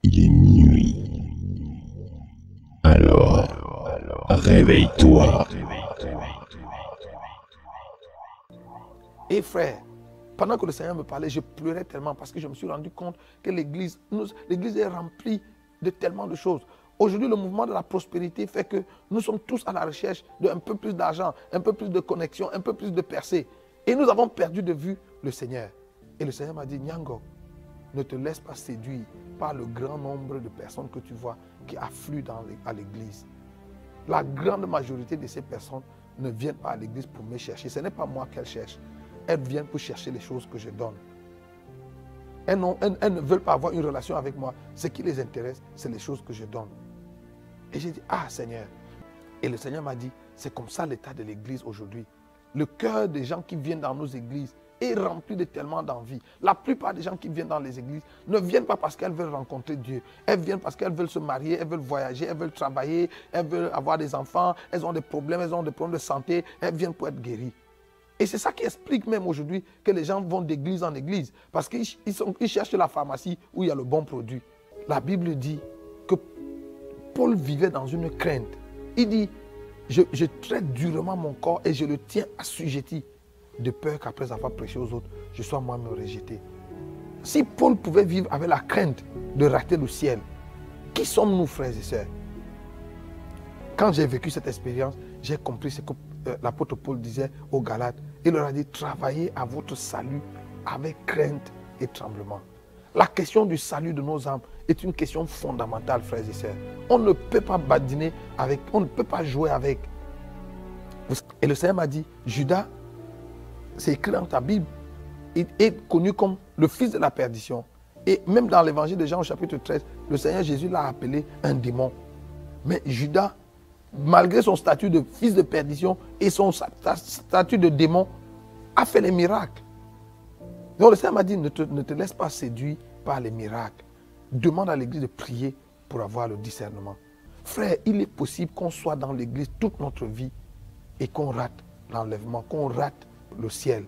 Il est minuit. Alors, réveille-toi. Et frère, pendant que le Seigneur me parlait, je pleurais tellement parce que je me suis rendu compte que l'église est remplie de tellement de choses. Aujourd'hui, le mouvement de la prospérité fait que nous sommes tous à la recherche d'un peu plus d'argent, un peu plus de connexion, un peu plus de percée. Et nous avons perdu de vue le Seigneur. Et le Seigneur m'a dit, Nyango, ne te laisse pas séduire par le grand nombre de personnes que tu vois qui affluent à l'église. La grande majorité de ces personnes ne viennent pas à l'église pour me chercher. Ce n'est pas moi qu'elles cherchent. Elles viennent pour chercher les choses que je donne. Elles ne veulent pas avoir une relation avec moi. Ce qui les intéresse, c'est les choses que je donne. Et j'ai dit, ah Seigneur. Et le Seigneur m'a dit, c'est comme ça l'état de l'église aujourd'hui. Le cœur des gens qui viennent dans nos églises est rempli de tellement d'envie. La plupart des gens qui viennent dans les églises ne viennent pas parce qu'elles veulent rencontrer Dieu. Elles viennent parce qu'elles veulent se marier, elles veulent voyager, elles veulent travailler, elles veulent avoir des enfants, elles ont des problèmes de santé, elles viennent pour être guéries. Et c'est ça qui explique même aujourd'hui que les gens vont d'église en église. Parce qu'ils cherchent la pharmacie où il y a le bon produit. La Bible dit que Paul vivait dans une crainte. Il dit, je traite durement mon corps et je le tiens assujetti, de peur qu'après avoir prêché aux autres, je sois moi-même rejeté. Si Paul pouvait vivre avec la crainte de rater le ciel, qui sommes-nous, frères et sœurs? Quand j'ai vécu cette expérience, j'ai compris ce que l'apôtre Paul disait aux Galates. Il leur a dit, travaillez à votre salut avec crainte et tremblement. La question du salut de nos âmes est une question fondamentale, frères et sœurs. On ne peut pas badiner avec, on ne peut pas jouer avec. Et le Seigneur m'a dit, Judas, c'est écrit dans ta Bible, il est connu comme le fils de la perdition. Et même dans l'évangile de Jean au chapitre 13, le Seigneur Jésus l'a appelé un démon. Mais Judas, malgré son statut de fils de perdition et son statut de démon, a fait les miracles. Donc le Seigneur m'a dit, ne te laisse pas séduire par les miracles. Demande à l'église de prier pour avoir le discernement. Frère, il est possible qu'on soit dans l'église toute notre vie et qu'on rate l'enlèvement, qu'on rate le ciel.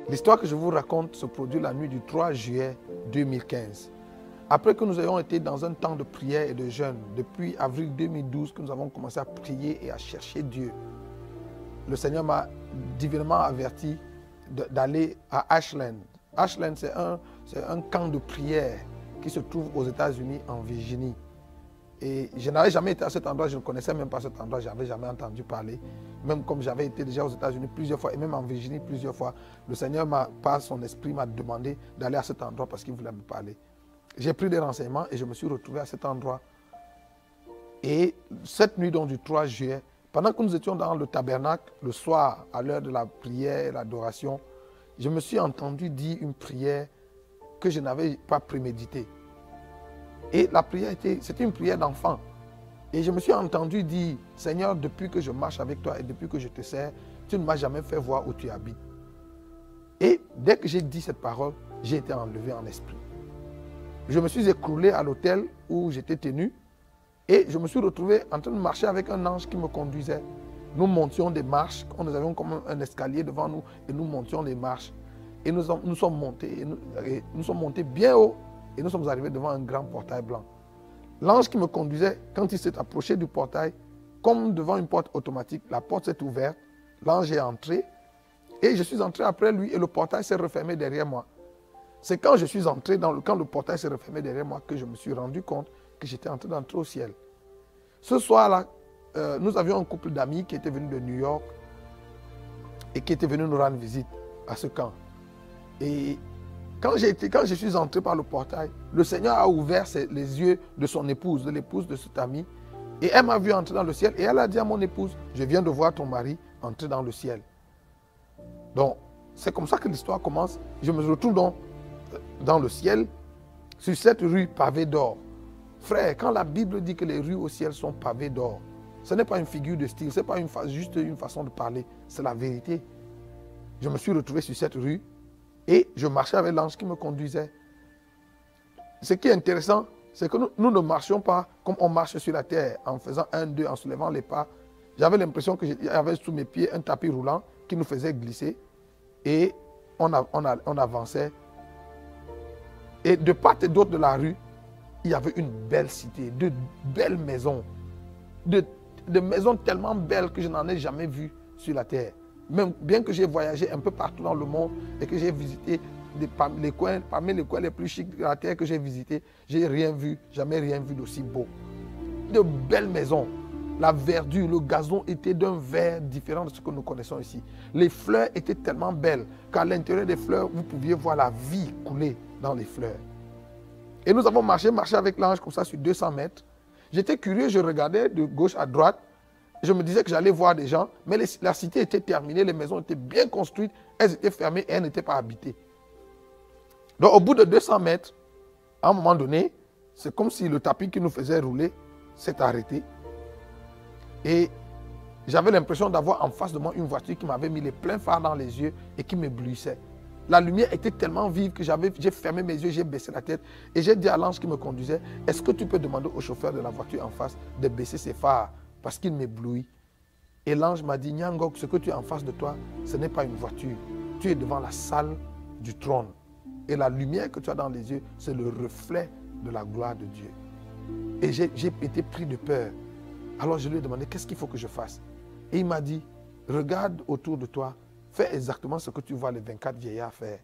L'histoire que je vous raconte se produit la nuit du 3 juillet 2015. Après que nous ayons été dans un temps de prière et de jeûne, depuis avril 2012 que nous avons commencé à prier et à chercher Dieu, le Seigneur m'a divinement averti d'aller à Ashland. Ashland, c'est un camp de prière qui se trouve aux États-Unis, en Virginie. Et je n'avais jamais été à cet endroit, je ne connaissais même pas cet endroit, je n'avais jamais entendu parler. Même comme j'avais été déjà aux États-Unis plusieurs fois et même en Virginie plusieurs fois, le Seigneur, par son esprit, m'a demandé d'aller à cet endroit parce qu'il voulait me parler. J'ai pris des renseignements et je me suis retrouvé à cet endroit. Et cette nuit donc, du 3 juillet, pendant que nous étions dans le tabernacle, le soir, à l'heure de la prière et l'adoration, je me suis entendu dire une prière que je n'avais pas préméditée. Et la prière, c'était une prière d'enfant. Et je me suis entendu dire, Seigneur, depuis que je marche avec toi et depuis que je te sers, tu ne m'as jamais fait voir où tu habites. Et dès que j'ai dit cette parole, j'ai été enlevé en esprit. Je me suis écroulé à l'hôtel où j'étais tenu et je me suis retrouvé en train de marcher avec un ange qui me conduisait. Nous montions des marches, nous avions comme un escalier devant nous et nous montions les marches. Et nous sommes montés bien haut et nous sommes arrivés devant un grand portail blanc. L'ange qui me conduisait, quand il s'est approché du portail, comme devant une porte automatique, la porte s'est ouverte, l'ange est entré et je suis entré après lui et le portail s'est refermé derrière moi. C'est quand je suis entré, quand le portail s'est refermé derrière moi, que je me suis rendu compte que j'étais en train d'entrer au ciel. Ce soir-là, nous avions un couple d'amis qui était venu de New York et qui était venu nous rendre visite à ce camp. Et quand je suis entré par le portail, le Seigneur a ouvert les yeux de son épouse, de l'épouse de cet ami, et elle m'a vu entrer dans le ciel et elle a dit à mon épouse, je viens de voir ton mari entrer dans le ciel. Donc, c'est comme ça que l'histoire commence. Je me retrouve donc dans le ciel, sur cette rue pavée d'or. Frère, quand la Bible dit que les rues au ciel sont pavées d'or, ce n'est pas une figure de style, ce n'est pas juste une façon de parler, c'est la vérité. Je me suis retrouvé sur cette rue Et je marchais avec l'ange qui me conduisait. Ce qui est intéressant, c'est que nous ne marchions pas comme on marche sur la terre, en faisant 1, 2, en soulevant les pas. J'avais l'impression que j'avais sous mes pieds un tapis roulant qui nous faisait glisser. Et on avançait. Et de part et d'autre de la rue, il y avait une belle cité, de belles maisons. De maisons tellement belles que je n'en ai jamais vues sur la terre. Même bien que j'ai voyagé un peu partout dans le monde et que j'ai visité parmi les coins les plus chics de la terre que j'ai visités, j'ai rien vu, jamais rien vu d'aussi beau. De belles maisons. La verdure, le gazon était d'un vert différent de ce que nous connaissons ici. Les fleurs étaient tellement belles qu'à l'intérieur des fleurs, vous pouviez voir la vie couler dans les fleurs. Et nous avons marché avec l'ange comme ça sur 200 mètres. J'étais curieux, je regardais de gauche à droite. Je me disais que j'allais voir des gens, mais la cité était terminée, les maisons étaient bien construites, elles étaient fermées et elles n'étaient pas habitées. Donc au bout de 200 mètres, à un moment donné, c'est comme si le tapis qui nous faisait rouler s'est arrêté. Et j'avais l'impression d'avoir en face de moi une voiture qui m'avait mis les pleins phares dans les yeux et qui m'éblouissait. La lumière était tellement vive que j'ai fermé mes yeux, j'ai baissé la tête et j'ai dit à l'ange qui me conduisait, est-ce que tu peux demander au chauffeur de la voiture en face de baisser ses phares parce qu'il m'éblouit. Et l'ange m'a dit, Nyangok, ce que tu as en face de toi, ce n'est pas une voiture. Tu es devant la salle du trône. Et la lumière que tu as dans les yeux, c'est le reflet de la gloire de Dieu. Et j'ai été pris de peur. Alors je lui ai demandé, qu'est-ce qu'il faut que je fasse? Et il m'a dit, regarde autour de toi, fais exactement ce que tu vois les 24 vieillards faire.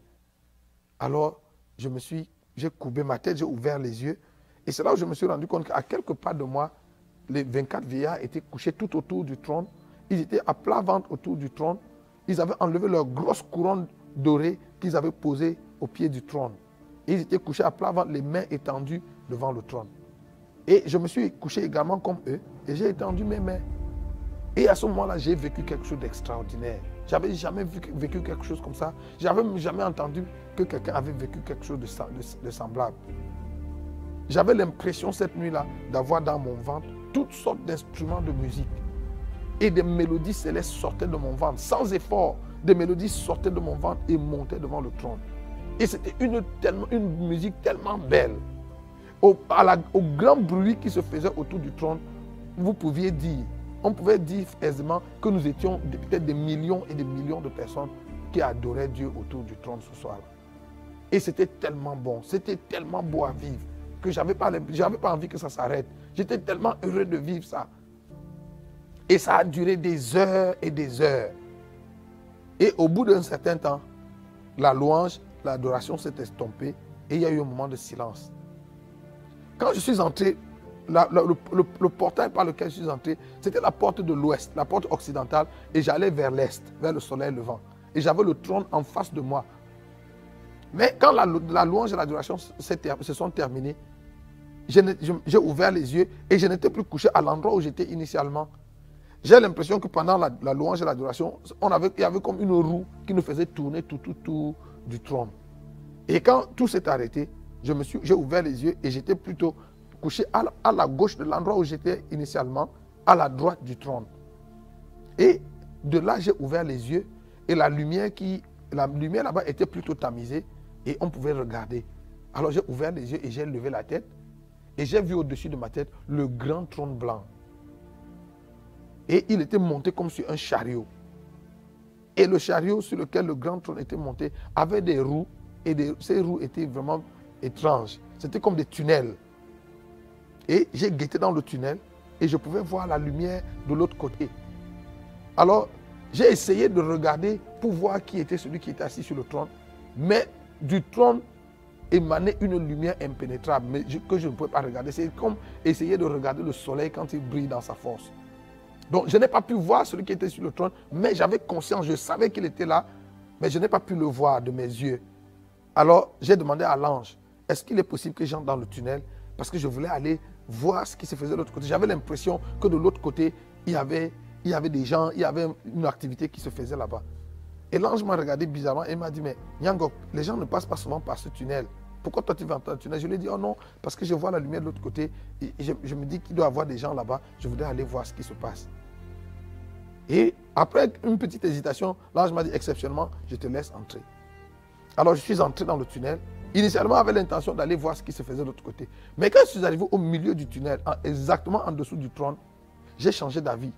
Alors j'ai courbé ma tête, j'ai ouvert les yeux. Et c'est là où je me suis rendu compte qu'à quelques pas de moi, les 24 vieillards étaient couchés tout autour du trône. Ils étaient à plat ventre autour du trône. Ils avaient enlevé leur grosse couronne dorée qu'ils avaient posée au pied du trône. Et ils étaient couchés à plat ventre, les mains étendues devant le trône. Et je me suis couché également comme eux et j'ai étendu mes mains. Et à ce moment-là, j'ai vécu quelque chose d'extraordinaire. Je n'avais jamais vécu quelque chose comme ça. Je n'avais jamais entendu que quelqu'un avait vécu quelque chose de semblable. J'avais l'impression cette nuit-là d'avoir dans mon ventre toutes sortes d'instruments de musique. Et des mélodies célestes sortaient de mon ventre. Sans effort, des mélodies sortaient de mon ventre et montaient devant le trône. Et c'était une musique tellement belle. Au grand bruit qui se faisait autour du trône, on pouvait dire aisément que nous étions peut-être des millions et des millions de personnes qui adoraient Dieu autour du trône ce soir-là. Et c'était tellement bon, c'était tellement beau à vivre que je n'avais pas envie que ça s'arrête. J'étais tellement heureux de vivre ça. Et ça a duré des heures et des heures. Et au bout d'un certain temps, la louange, l'adoration s'est estompée et il y a eu un moment de silence. Quand je suis entré, le portail par lequel je suis entré, c'était la porte de l'ouest, la porte occidentale, et j'allais vers l'est, vers le soleil levant. Et j'avais le trône en face de moi. Mais quand la louange et l'adoration se sont terminées, j'ai ouvert les yeux et je n'étais plus couché à l'endroit où j'étais initialement. J'ai l'impression que pendant la louange et l'adoration, il y avait comme une roue qui nous faisait tourner tout du trône. Et quand tout s'est arrêté, j'ai ouvert les yeux et j'étais plutôt couché à la gauche de l'endroit où j'étais initialement, à la droite du trône. Et de là, j'ai ouvert les yeux et la lumière là-bas était plutôt tamisée et on pouvait regarder. Alors j'ai ouvert les yeux et j'ai levé la tête et j'ai vu au-dessus de ma tête le grand trône blanc. Et il était monté comme sur un chariot. Et le chariot sur lequel le grand trône était monté avait des roues et ces roues étaient vraiment étranges. C'était comme des tunnels. Et j'ai guetté dans le tunnel et je pouvais voir la lumière de l'autre côté. Alors, j'ai essayé de regarder pour voir qui était celui qui était assis sur le trône. Mais du trône émanait une lumière impénétrable mais que je ne pouvais pas regarder. C'est comme essayer de regarder le soleil quand il brille dans sa force. Donc, je n'ai pas pu voir celui qui était sur le trône, mais j'avais conscience, je savais qu'il était là, mais je n'ai pas pu le voir de mes yeux. Alors, j'ai demandé à l'ange, est-ce qu'il est possible que j'entre dans le tunnel? Parce que je voulais aller voir ce qui se faisait de l'autre côté. J'avais l'impression que de l'autre côté, il y avait des gens, il y avait une activité qui se faisait là-bas. Et l'ange m'a regardé bizarrement et m'a dit, mais Nyangok, les gens ne passent pas souvent par ce tunnel. Pourquoi toi tu vas entrer dans le tunnel? Je lui ai dit, oh non, parce que je vois la lumière de l'autre côté. Et je me dis qu'il doit y avoir des gens là-bas. Je voudrais aller voir ce qui se passe. Et après une petite hésitation, l'ange m'a dit, exceptionnellement, je te laisse entrer. Alors je suis entré dans le tunnel. Initialement, j'avais l'intention d'aller voir ce qui se faisait de l'autre côté. Mais quand je suis arrivé au milieu du tunnel, exactement en dessous du trône, j'ai changé d'avis.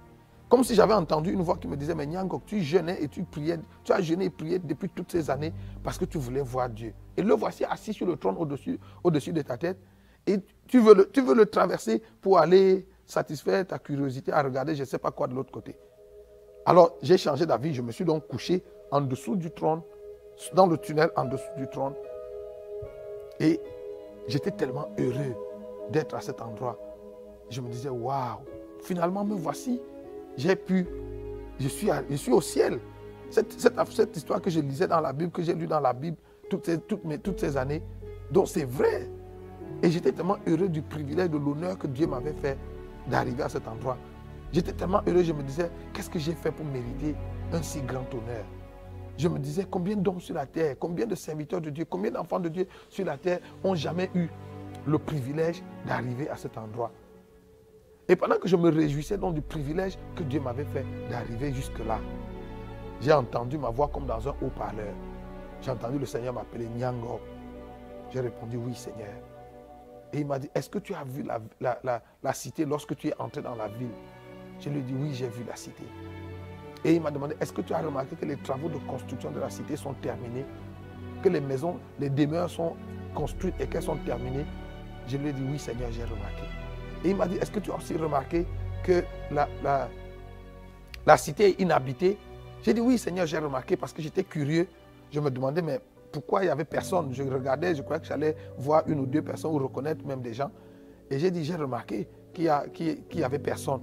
Comme si j'avais entendu une voix qui me disait, mais Nyangok, tu jeûnais et tu priais, tu as jeûné et prié depuis toutes ces années parce que tu voulais voir Dieu. Et le voici assis sur le trône au-dessus de ta tête. Et tu veux le traverser pour aller satisfaire ta curiosité à regarder je ne sais pas quoi de l'autre côté. Alors j'ai changé d'avis, je me suis donc couché en dessous du trône, dans le tunnel en dessous du trône. Et j'étais tellement heureux d'être à cet endroit. Je me disais, waouh, finalement me voici. Je suis au ciel. Cette histoire que je lisais dans la Bible, que j'ai lue dans la Bible toutes ces années, donc c'est vrai. Et j'étais tellement heureux du privilège, de l'honneur que Dieu m'avait fait d'arriver à cet endroit. J'étais tellement heureux, je me disais, qu'est-ce que j'ai fait pour mériter un si grand honneur? Je me disais, combien d'hommes sur la terre, combien de serviteurs de Dieu, combien d'enfants de Dieu sur la terre n'ont jamais eu le privilège d'arriver à cet endroit. Et pendant que je me réjouissais donc du privilège que Dieu m'avait fait d'arriver jusque-là, j'ai entendu ma voix comme dans un haut-parleur. J'ai entendu le Seigneur m'appeler Nyangok. J'ai répondu, oui Seigneur. Et il m'a dit, est-ce que tu as vu la cité lorsque tu es entré dans la ville? Je lui ai dit, oui, j'ai vu la cité. Et il m'a demandé, est-ce que tu as remarqué que les travaux de construction de la cité sont terminés? Que les maisons, les demeures sont construites et qu'elles sont terminées? Je lui ai dit, oui Seigneur, j'ai remarqué. Et il m'a dit, est-ce que tu as aussi remarqué que la cité est inhabitée? J'ai dit, oui Seigneur, j'ai remarqué parce que j'étais curieux. Je me demandais, mais pourquoi il n'y avait personne? Je regardais, je croyais que j'allais voir une ou deux personnes ou reconnaître même des gens. Et j'ai dit, j'ai remarqué qu'il n'y avait personne.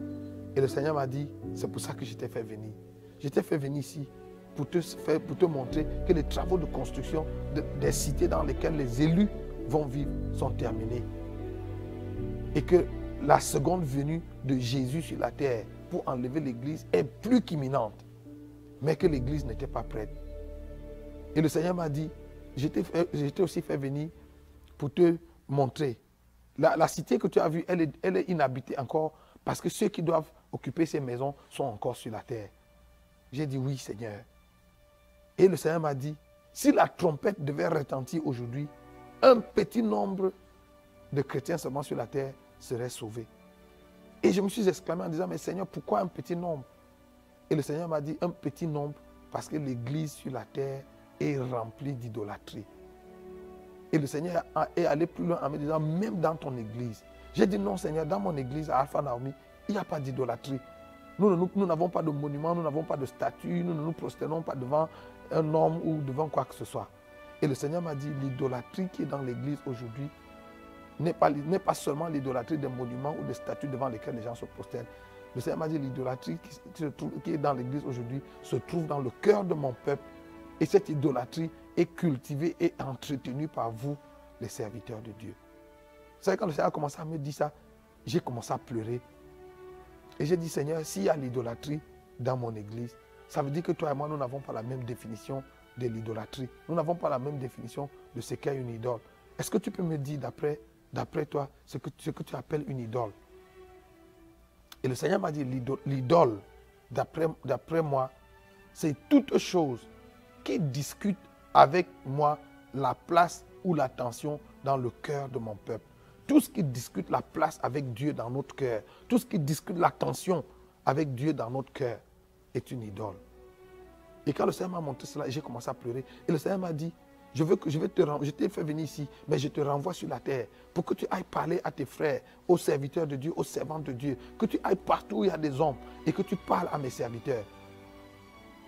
Et le Seigneur m'a dit, c'est pour ça que je t'ai fait venir. Je t'ai fait venir ici pour te montrer que les travaux de construction des cités dans lesquelles les élus vont vivre sont terminés. Et que la seconde venue de Jésus sur la terre pour enlever l'Église est plus qu'imminente. Mais que l'Église n'était pas prête. Et le Seigneur m'a dit, je t'ai aussi fait venir pour te montrer. La cité que tu as vue, elle est inhabitée encore parce que ceux qui doivent occuper ces maisons sont encore sur la terre. J'ai dit oui Seigneur. Et le Seigneur m'a dit, si la trompette devait retentir aujourd'hui, un petit nombre de chrétiens seulement sur la terre seraient sauvés. Et je me suis exclamé en disant, mais Seigneur, pourquoi un petit nombre? Et le Seigneur m'a dit, un petit nombre parce que l'Église sur la terre est remplie d'idolâtrie. Et le Seigneur est allé plus loin en me disant, même dans ton Église. J'ai dit, non Seigneur, dans mon Église à Alpha Naomi, il n'y a pas d'idolâtrie. Nous n'avons pas de monument, nous n'avons pas de statue, nous ne nous prosternons pas devant un homme ou devant quoi que ce soit. Et le Seigneur m'a dit, l'idolâtrie qui est dans l'Église aujourd'hui n'est pas seulement l'idolâtrie des monuments ou des statues devant lesquelles les gens se prosternent. Le Seigneur m'a dit, l'idolâtrie qui est dans l'Église aujourd'hui se trouve dans le cœur de mon peuple. Et cette idolâtrie est cultivée et entretenue par vous, les serviteurs de Dieu. Vous savez, quand le Seigneur a commencé à me dire ça, j'ai commencé à pleurer. Et j'ai dit, Seigneur, s'il y a l'idolâtrie dans mon Église, ça veut dire que toi et moi, nous n'avons pas la même définition de l'idolâtrie. Nous n'avons pas la même définition de ce qu'est une idole. Est-ce que tu peux me dire, d'après toi, ce que tu appelles une idole? Et le Seigneur m'a dit, l'idole, d'après moi, c'est toute chose qui discute avec moi la place ou l'attention dans le cœur de mon peuple. Tout ce qui discute la place avec Dieu dans notre cœur, tout ce qui discute l'attention avec Dieu dans notre cœur est une idole. Et quand le Seigneur m'a montré cela, j'ai commencé à pleurer. Et le Seigneur m'a dit, je t'ai fait venir ici, mais je te renvoie sur la terre pour que tu ailles parler à tes frères, aux serviteurs de Dieu, aux servantes de Dieu, que tu ailles partout où il y a des hommes et que tu parles à mes serviteurs.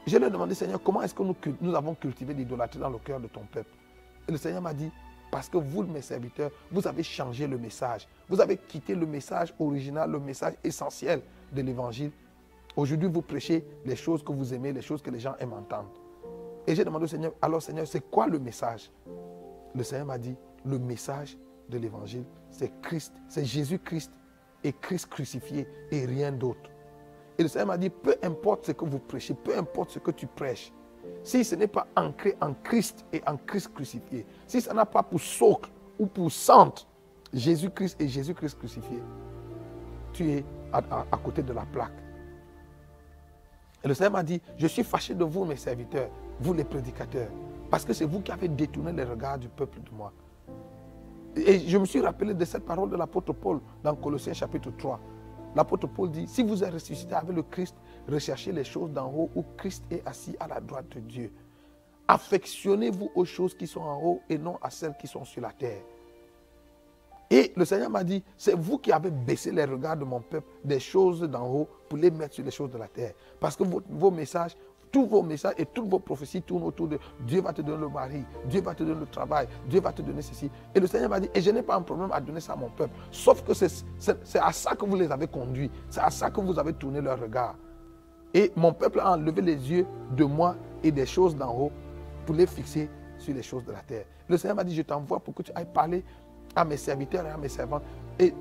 Je lui ai demandé, Seigneur, comment est-ce que nous avons cultivé l'idolâtrie dans le cœur de ton peuple? Et le Seigneur m'a dit, parce que vous, mes serviteurs, vous avez changé le message. Vous avez quitté le message original, le message essentiel de l'évangile. Aujourd'hui, vous prêchez les choses que vous aimez, les choses que les gens aiment entendre. Et j'ai demandé au Seigneur, alors Seigneur, c'est quoi le message? Le Seigneur m'a dit, le message de l'évangile, c'est Christ, c'est Jésus-Christ et Christ crucifié et rien d'autre. Et le Seigneur m'a dit, peu importe ce que vous prêchez, peu importe ce que tu prêches, si ce n'est pas ancré en Christ et en Christ crucifié, si ça n'a pas pour socle ou pour centre Jésus-Christ et Jésus-Christ crucifié, tu es à côté de la plaque. Et le Seigneur m'a dit, je suis fâché de vous, mes serviteurs, vous les prédicateurs, Parce que c'est vous qui avez détourné les regards du peuple de moi. Et je me suis rappelé de cette parole de l'apôtre Paul dans Colossiens chapitre 3. L'apôtre Paul dit, si vous êtes ressuscité avec le Christ, recherchez les choses d'en haut où Christ est assis à la droite de Dieu. Affectionnez-vous aux choses qui sont en haut et non à celles qui sont sur la terre. Et le Seigneur m'a dit, c'est vous qui avez baissé les regards de mon peuple des choses d'en haut pour les mettre sur les choses de la terre. Parce que vos messages, tous vos messages et toutes vos prophéties tournent autour de Dieu va te donner le mari, Dieu va te donner le travail, Dieu va te donner ceci. Et le Seigneur m'a dit, et je n'ai pas un problème à donner ça à mon peuple. Sauf que c'est à ça que vous les avez conduits. C'est à ça que vous avez tourné leur regard. Et mon peuple a enlevé les yeux de moi et des choses d'en haut pour les fixer sur les choses de la terre. Le Seigneur m'a dit, je t'envoie pour que tu ailles parler à mes serviteurs et à mes servantes et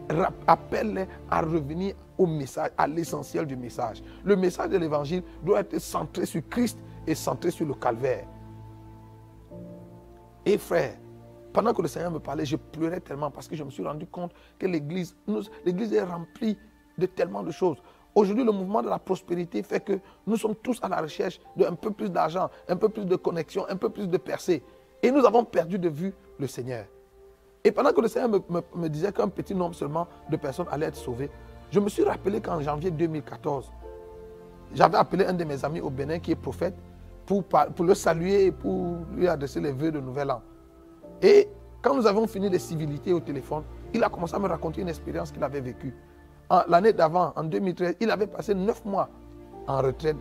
appelle-les à revenir au message, à l'essentiel du message. Le message de l'évangile doit être centré sur Christ et centré sur le calvaire. Et frère, pendant que le Seigneur me parlait, je pleurais tellement parce que je me suis rendu compte que l'église est remplie de tellement de choses. Aujourd'hui, le mouvement de la prospérité fait que nous sommes tous à la recherche d'un peu plus d'argent, un peu plus de connexion, un peu plus de percée. Et nous avons perdu de vue le Seigneur. Et pendant que le Seigneur me disait qu'un petit nombre seulement de personnes allaient être sauvées, je me suis rappelé qu'en janvier 2014, j'avais appelé un de mes amis au Bénin qui est prophète pour le saluer et pour lui adresser les vœux de nouvel an. Et quand nous avons fini les civilités au téléphone, il a commencé à me raconter une expérience qu'il avait vécue. L'année d'avant, en 2013, il avait passé 9 mois en retraite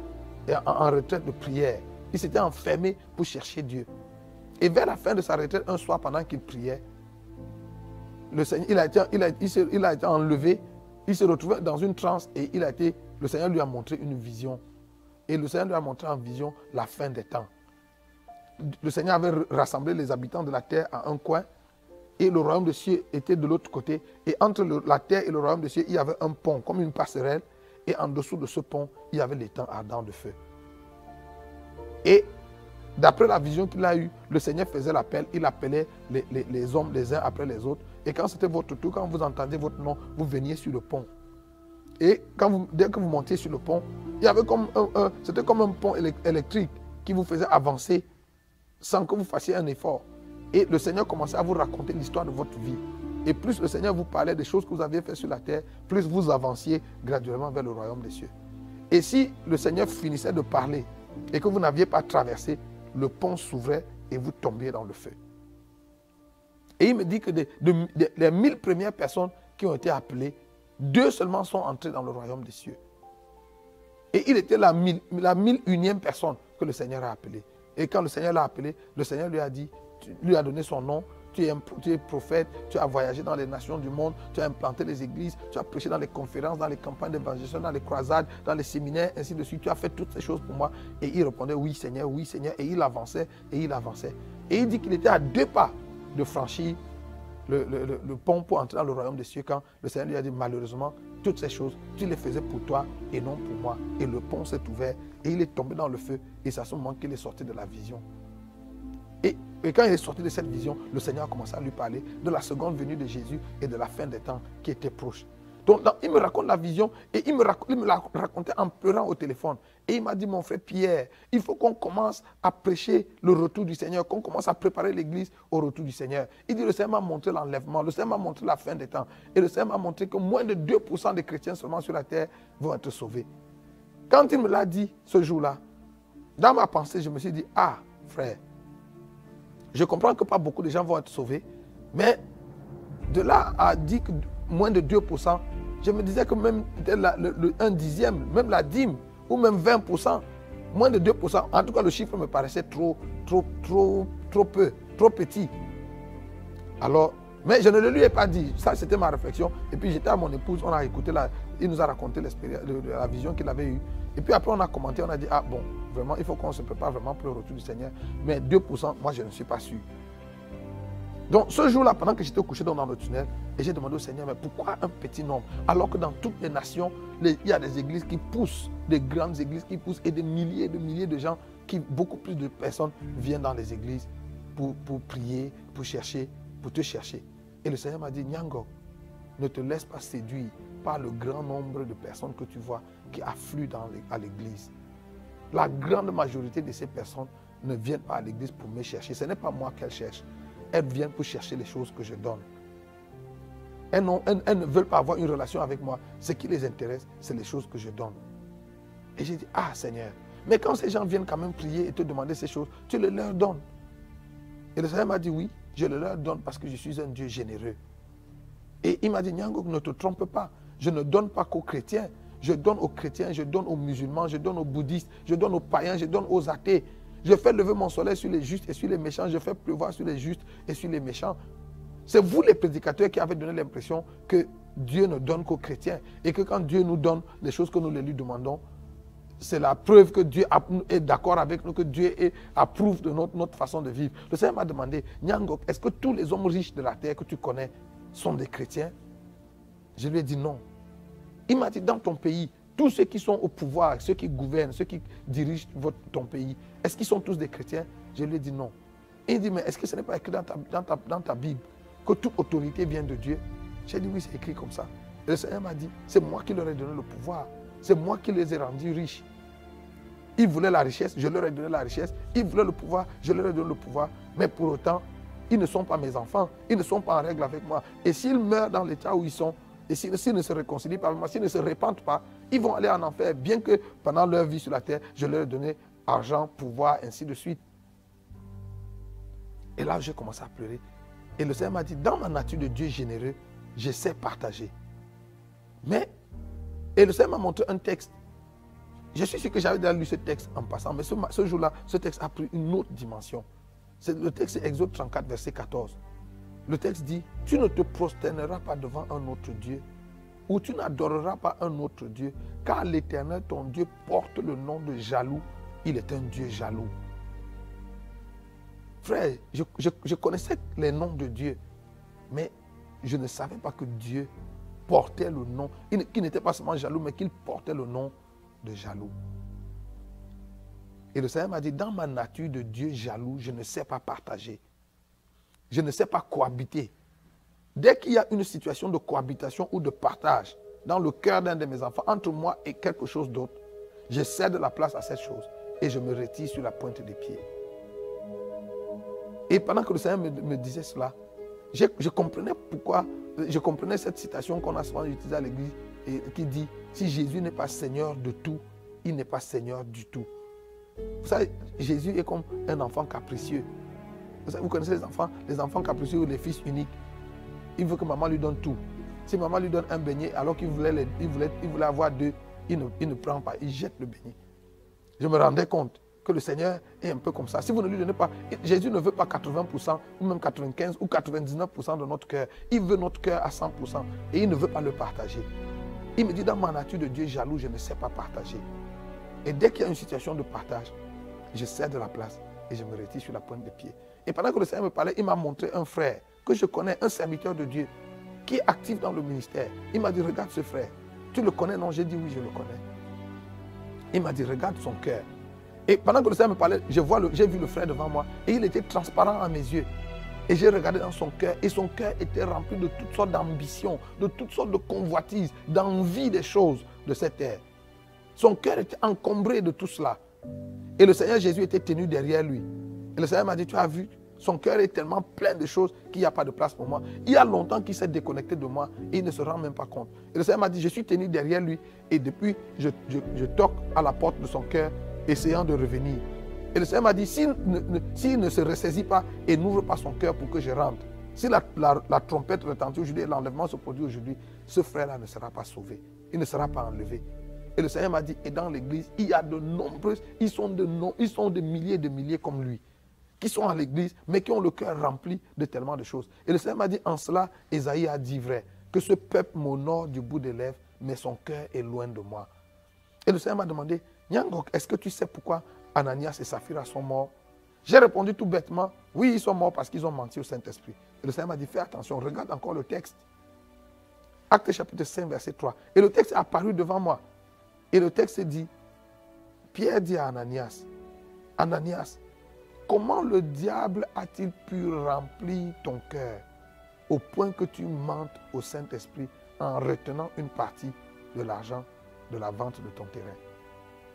de prière. Il s'était enfermé pour chercher Dieu. Et vers la fin de sa retraite, un soir, pendant qu'il priait, le Seigneur, il a été enlevé, il s'est retrouvé dans une transe et le Seigneur lui a montré une vision. Et le Seigneur lui a montré en vision la fin des temps. Le Seigneur avait rassemblé les habitants de la terre à un coin et le royaume des cieux était de l'autre côté. Et entre la terre et le royaume des cieux, il y avait un pont, comme une passerelle. Et en dessous de ce pont, il y avait l'étang ardent de feu. Et d'après la vision qu'il a eue, le Seigneur faisait l'appel. Il appelait les hommes les uns après les autres. Et quand c'était votre tour, quand vous entendiez votre nom, vous veniez sur le pont. Et dès que vous montiez sur le pont, il y avait c'était comme un pont électrique qui vous faisait avancer sans que vous fassiez un effort. Et le Seigneur commençait à vous raconter l'histoire de votre vie. Et plus le Seigneur vous parlait des choses que vous aviez faites sur la terre, plus vous avanciez graduellement vers le royaume des cieux. Et si le Seigneur finissait de parler et que vous n'aviez pas traversé, le pont s'ouvrait et vous tombiez dans le feu. Et il me dit que les 1000 premières personnes qui ont été appelées, 2 seulement sont entrées dans le royaume des cieux. Et il était la 1001e personne que le Seigneur a appelée. Et quand le Seigneur l'a appelé, le Seigneur lui a dit, lui a donné son nom, tu es prophète, tu as voyagé dans les nations du monde, tu as implanté les églises, tu as prêché dans les conférences, dans les campagnes d'évangélisation, dans les croisades, dans les séminaires, ainsi de suite. Tu as fait toutes ces choses pour moi. Et il répondait, oui Seigneur, oui Seigneur. Et il avançait, et il avançait. Et il dit qu'il était à 2 pas de franchir le pont pour entrer dans le royaume des cieux quand le Seigneur lui a dit, malheureusement, toutes ces choses, tu les faisais pour toi et non pour moi. Et le pont s'est ouvert et il est tombé dans le feu. Et c'est à ce moment qu'il est sorti de la vision. Et quand il est sorti de cette vision, le Seigneur a commencé à lui parler de la seconde venue de Jésus et de la fin des temps qui était proche. Donc il me raconte la vision et il me l'a raconté en pleurant au téléphone. Et il m'a dit, mon frère Pierre, il faut qu'on commence à prêcher le retour du Seigneur, qu'on commence à préparer l'église au retour du Seigneur. Il dit, le Seigneur m'a montré l'enlèvement, le Seigneur m'a montré la fin des temps. Et le Seigneur m'a montré que moins de 2% des chrétiens seulement sur la terre vont être sauvés. Quand il me l'a dit ce jour-là, dans ma pensée, je me suis dit, ah frère, je comprends que pas beaucoup de gens vont être sauvés, mais de là à dire que moins de 2%, je me disais que même un dixième, même la dîme, ou même 20%, moins de 2%, en tout cas le chiffre me paraissait trop peu, trop petit. Alors, mais je ne le lui ai pas dit, ça c'était ma réflexion. Et puis j'étais à mon épouse, on a écouté, il nous a raconté la vision qu'il avait eue. Et puis après on a commenté, on a dit, ah bon, vraiment, il faut qu'on se prépare vraiment pour le retour du Seigneur. Mais 2%, moi je ne suis pas sûr. Donc ce jour-là, pendant que j'étais couché dans le tunnel, et j'ai demandé au Seigneur, mais pourquoi un petit nombre? Alors que dans toutes les nations, il y a des églises qui poussent, des grandes églises qui poussent, et des milliers de gens, beaucoup plus de personnes viennent dans les églises pour prier, pour te chercher. Et le Seigneur m'a dit, Nyango, ne te laisse pas séduire par le grand nombre de personnes que tu vois qui affluent à l'église. La grande majorité de ces personnes ne viennent pas à l'église pour me chercher. Ce n'est pas moi qu'elles cherchent. Elles viennent pour chercher les choses que je donne. Elles ne veulent pas avoir une relation avec moi. Ce qui les intéresse, c'est les choses que je donne. Et j'ai dit, ah Seigneur. Mais quand ces gens viennent quand même prier et te demander ces choses, tu les leur donnes. Et le Seigneur m'a dit, oui, je le leur donne parce que je suis un Dieu généreux. Et il m'a dit, Nyangok, ne te trompe pas. Je ne donne pas qu'aux chrétiens. Je donne aux chrétiens, je donne aux musulmans, je donne aux bouddhistes, je donne aux païens, je donne aux athées. Je fais lever mon soleil sur les justes et sur les méchants. Je fais pleuvoir sur les justes et sur les méchants. C'est vous les prédicateurs qui avez donné l'impression que Dieu ne donne qu'aux chrétiens. Et que quand Dieu nous donne les choses que nous lui demandons, c'est la preuve que Dieu est d'accord avec nous, que Dieu approuve de notre façon de vivre. Le Seigneur m'a demandé, Nyangok, est-ce que tous les hommes riches de la terre que tu connais sont des chrétiens? Je lui ai dit non. Il m'a dit, dans ton pays, tous ceux qui sont au pouvoir, ceux qui gouvernent, ceux qui dirigent ton pays, est-ce qu'ils sont tous des chrétiens? Je lui ai dit non. Il dit, mais est-ce que ce n'est pas écrit dans ta Bible que toute autorité vient de Dieu? J'ai dit oui, c'est écrit comme ça. Et le Seigneur m'a dit, c'est moi qui leur ai donné le pouvoir. C'est moi qui les ai rendus riches. Ils voulaient la richesse, je leur ai donné la richesse. Ils voulaient le pouvoir, je leur ai donné le pouvoir. Mais pour autant, ils ne sont pas mes enfants. Ils ne sont pas en règle avec moi. Et s'ils meurent dans l'état où ils sont, et s'ils ne se réconcilient pas avec moi, s'ils ne se répandent pas, ils vont aller en enfer. Bien que pendant leur vie sur la terre, je leur ai donné argent, pouvoir, ainsi de suite. Et là, j'ai commencé à pleurer. Et le Seigneur m'a dit, dans ma nature de Dieu généreux, je sais partager. Et le Seigneur m'a montré un texte. Je suis sûr que j'avais déjà lu ce texte en passant, mais ce jour-là, ce texte a pris une autre dimension. Le texte c'est Exode 34, verset 14. Le texte dit, tu ne te prosterneras pas devant un autre Dieu, ou tu n'adoreras pas un autre Dieu, car l'Éternel, ton Dieu, porte le nom de jaloux. Il est un Dieu jaloux. Frère, je connaissais les noms de Dieu, mais je ne savais pas que Dieu portait le nom, qu'il n'était pas seulement jaloux, mais qu'il portait le nom de jaloux. Et le Seigneur m'a dit, dans ma nature de Dieu jaloux, je ne sais pas partager. Je ne sais pas cohabiter. Dès qu'il y a une situation de cohabitation ou de partage dans le cœur d'un de mes enfants, entre moi et quelque chose d'autre, je cède la place à cette chose et je me retire sur la pointe des pieds. Et pendant que le Seigneur me disait cela, je comprenais pourquoi, je comprenais cette citation qu'on a souvent utilisée à l'église et qui dit, si Jésus n'est pas Seigneur de tout, il n'est pas Seigneur du tout. Vous savez, Jésus est comme un enfant capricieux. Vous connaissez les enfants capricieux ou les fils uniques. Il veut que maman lui donne tout. Si maman lui donne un beignet alors qu'il voulait avoir deux, il ne prend pas, il jette le beignet. Je me rendais compte que le Seigneur est un peu comme ça. Si vous ne lui donnez pas, Jésus ne veut pas 80% ou même 95% ou 99% de notre cœur. Il veut notre cœur à 100% et il ne veut pas le partager. Il me dit, dans ma nature de Dieu jaloux, je ne sais pas partager. Et dès qu'il y a une situation de partage, je cède la place et je me retire sur la pointe des pieds. Et pendant que le Seigneur me parlait, il m'a montré un frère que je connais, un serviteur de Dieu, qui est actif dans le ministère. Il m'a dit, regarde ce frère. Tu le connais? Non, j'ai dit oui, je le connais. Il m'a dit, regarde son cœur. Et pendant que le Seigneur me parlait, j'ai vu le frère devant moi et il était transparent à mes yeux. Et j'ai regardé dans son cœur et son cœur était rempli de toutes sortes d'ambitions, de toutes sortes de convoitises, d'envie des choses de cette terre. Son cœur était encombré de tout cela. Et le Seigneur Jésus était tenu derrière lui. Et le Seigneur m'a dit, tu as vu, son cœur est tellement plein de choses qu'il n'y a pas de place pour moi. Il y a longtemps qu'il s'est déconnecté de moi et il ne se rend même pas compte. Et le Seigneur m'a dit, je suis tenu derrière lui et depuis, je toque à la porte de son cœur, essayant de revenir. Et le Seigneur m'a dit, s'il ne se ressaisit pas et n'ouvre pas son cœur pour que je rentre, si la trompette retentit aujourd'hui et l'enlèvement se produit aujourd'hui, ce frère-là ne sera pas sauvé. Il ne sera pas enlevé. Et le Seigneur m'a dit, et dans l'église, il y a de nombreuses, ils sont de milliers comme lui, qui sont à l'église, mais qui ont le cœur rempli de tellement de choses. Et le Seigneur m'a dit, en cela, Ésaïe a dit vrai, que ce peuple m'honore du bout des lèvres, mais son cœur est loin de moi. Et le Seigneur m'a demandé, Nyangok, est-ce que tu sais pourquoi Ananias et Saphira sont morts? J'ai répondu tout bêtement, oui, ils sont morts parce qu'ils ont menti au Saint-Esprit. Et le Seigneur m'a dit, fais attention, regarde encore le texte. Actes chapitre 5, verset 3. Et le texte est apparu devant moi. Et le texte dit, Pierre dit à Ananias, Ananias, comment le diable a-t-il pu remplir ton cœur au point que tu mentes au Saint-Esprit en retenant une partie de l'argent de la vente de ton terrain?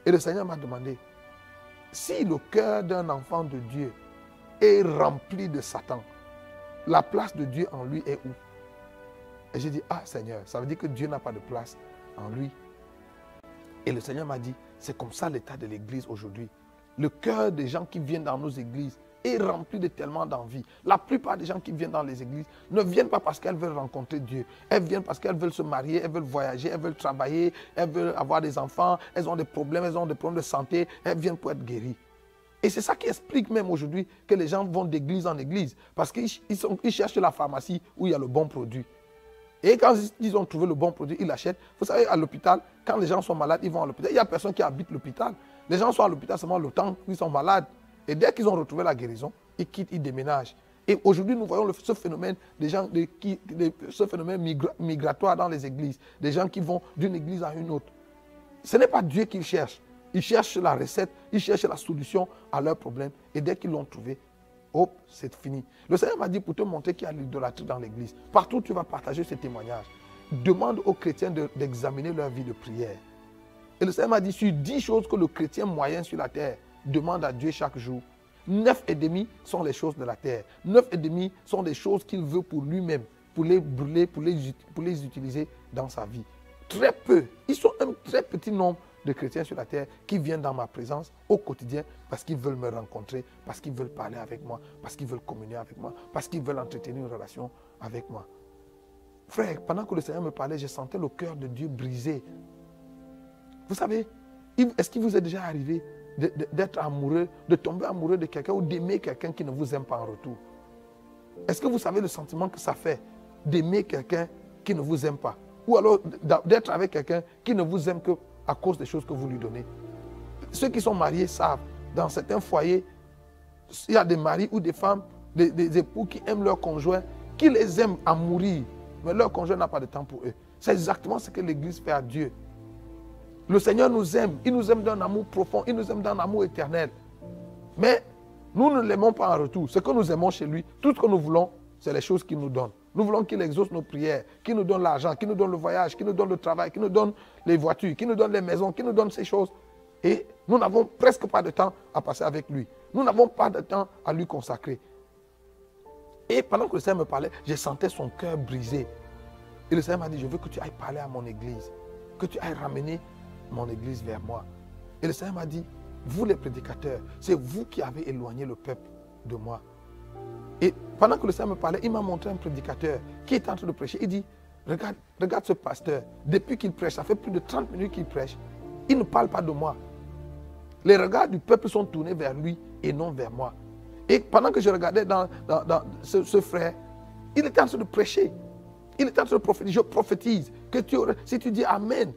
Et le Seigneur m'a demandé, si le cœur d'un enfant de Dieu est rempli de Satan, la place de Dieu en lui est où? Et j'ai dit, ah Seigneur, ça veut dire que Dieu n'a pas de place en lui. Et le Seigneur m'a dit, c'est comme ça l'état de l'église aujourd'hui. Le cœur des gens qui viennent dans nos églises est rempli de tellement d'envie. La plupart des gens qui viennent dans les églises ne viennent pas parce qu'elles veulent rencontrer Dieu. Elles viennent parce qu'elles veulent se marier, elles veulent voyager, elles veulent travailler, elles veulent avoir des enfants, elles ont des problèmes de santé, elles viennent pour être guéries. Et c'est ça qui explique même aujourd'hui que les gens vont d'église en église. Parce qu'ils cherchent la pharmacie où il y a le bon produit. Et quand ils ont trouvé le bon produit, ils l'achètent. Vous savez, à l'hôpital, quand les gens sont malades, ils vont à l'hôpital. Il n'y a personne qui habite l'hôpital. Les gens sont à l'hôpital seulement le temps qu'ils sont malades. Et dès qu'ils ont retrouvé la guérison, ils quittent, ils déménagent. Et aujourd'hui, nous voyons ce phénomène, ce phénomène migratoire dans les églises. Des gens qui vont d'une église à une autre. Ce n'est pas Dieu qu'ils cherchent. Ils cherchent la recette, ils cherchent la solution à leurs problèmes. Et dès qu'ils l'ont trouvé, hop, c'est fini. Le Seigneur m'a dit pour te montrer qu'il y a l'idolâtrie dans l'église. Partout où tu vas partager ce témoignage, demande aux chrétiens d'examiner leur vie de prière. Et le Seigneur m'a dit, sur 10 choses que le chrétien moyen sur la terre demande à Dieu chaque jour, 9,5 sont les choses de la terre. 9,5 sont des choses qu'il veut pour lui-même, pour les brûler, pour les utiliser dans sa vie. Très peu, ils sont un très petit nombre de chrétiens sur la terre qui viennent dans ma présence au quotidien parce qu'ils veulent me rencontrer, parce qu'ils veulent parler avec moi, parce qu'ils veulent communier avec moi, parce qu'ils veulent entretenir une relation avec moi. Frère, pendant que le Seigneur me parlait, je sentais le cœur de Dieu brisé. Vous savez, est-ce qu'il vous est déjà arrivé d'être amoureux, de tomber amoureux de quelqu'un ou d'aimer quelqu'un qui ne vous aime pas en retour? Est-ce que vous savez le sentiment que ça fait d'aimer quelqu'un qui ne vous aime pas? Ou alors d'être avec quelqu'un qui ne vous aime que à cause des choses que vous lui donnez? Ceux qui sont mariés savent, dans certains foyers, il y a des maris ou des femmes, des époux qui aiment leur conjoint, qui les aiment à mourir, mais leur conjoint n'a pas de temps pour eux. C'est exactement ce que l'Église fait à Dieu. Le Seigneur nous aime, il nous aime d'un amour profond, il nous aime d'un amour éternel. Mais nous ne l'aimons pas en retour. Ce que nous aimons chez lui, tout ce que nous voulons, c'est les choses qu'il nous donne. Nous voulons qu'il exauce nos prières, qu'il nous donne l'argent, qu'il nous donne le voyage, qu'il nous donne le travail, qu'il nous donne les voitures, qu'il nous donne les maisons, qu'il nous donne ces choses. Et nous n'avons presque pas de temps à passer avec lui. Nous n'avons pas de temps à lui consacrer. Et pendant que le Seigneur me parlait, je sentais son cœur brisé. Et le Seigneur m'a dit, je veux que tu ailles parler à mon église, que tu ailles ramener mon église vers moi. Et le Seigneur m'a dit, vous les prédicateurs, c'est vous qui avez éloigné le peuple de moi. Et pendant que le Seigneur me parlait, il m'a montré un prédicateur qui est en train de prêcher. Il dit, regarde ce pasteur, depuis qu'il prêche, ça fait plus de 30 minutes qu'il prêche, il ne parle pas de moi. Les regards du peuple sont tournés vers lui et non vers moi. Et pendant que je regardais dans ce frère, il était en train de prêcher. Il était en train de prophétiser. Je prophétise que si tu dis Amen,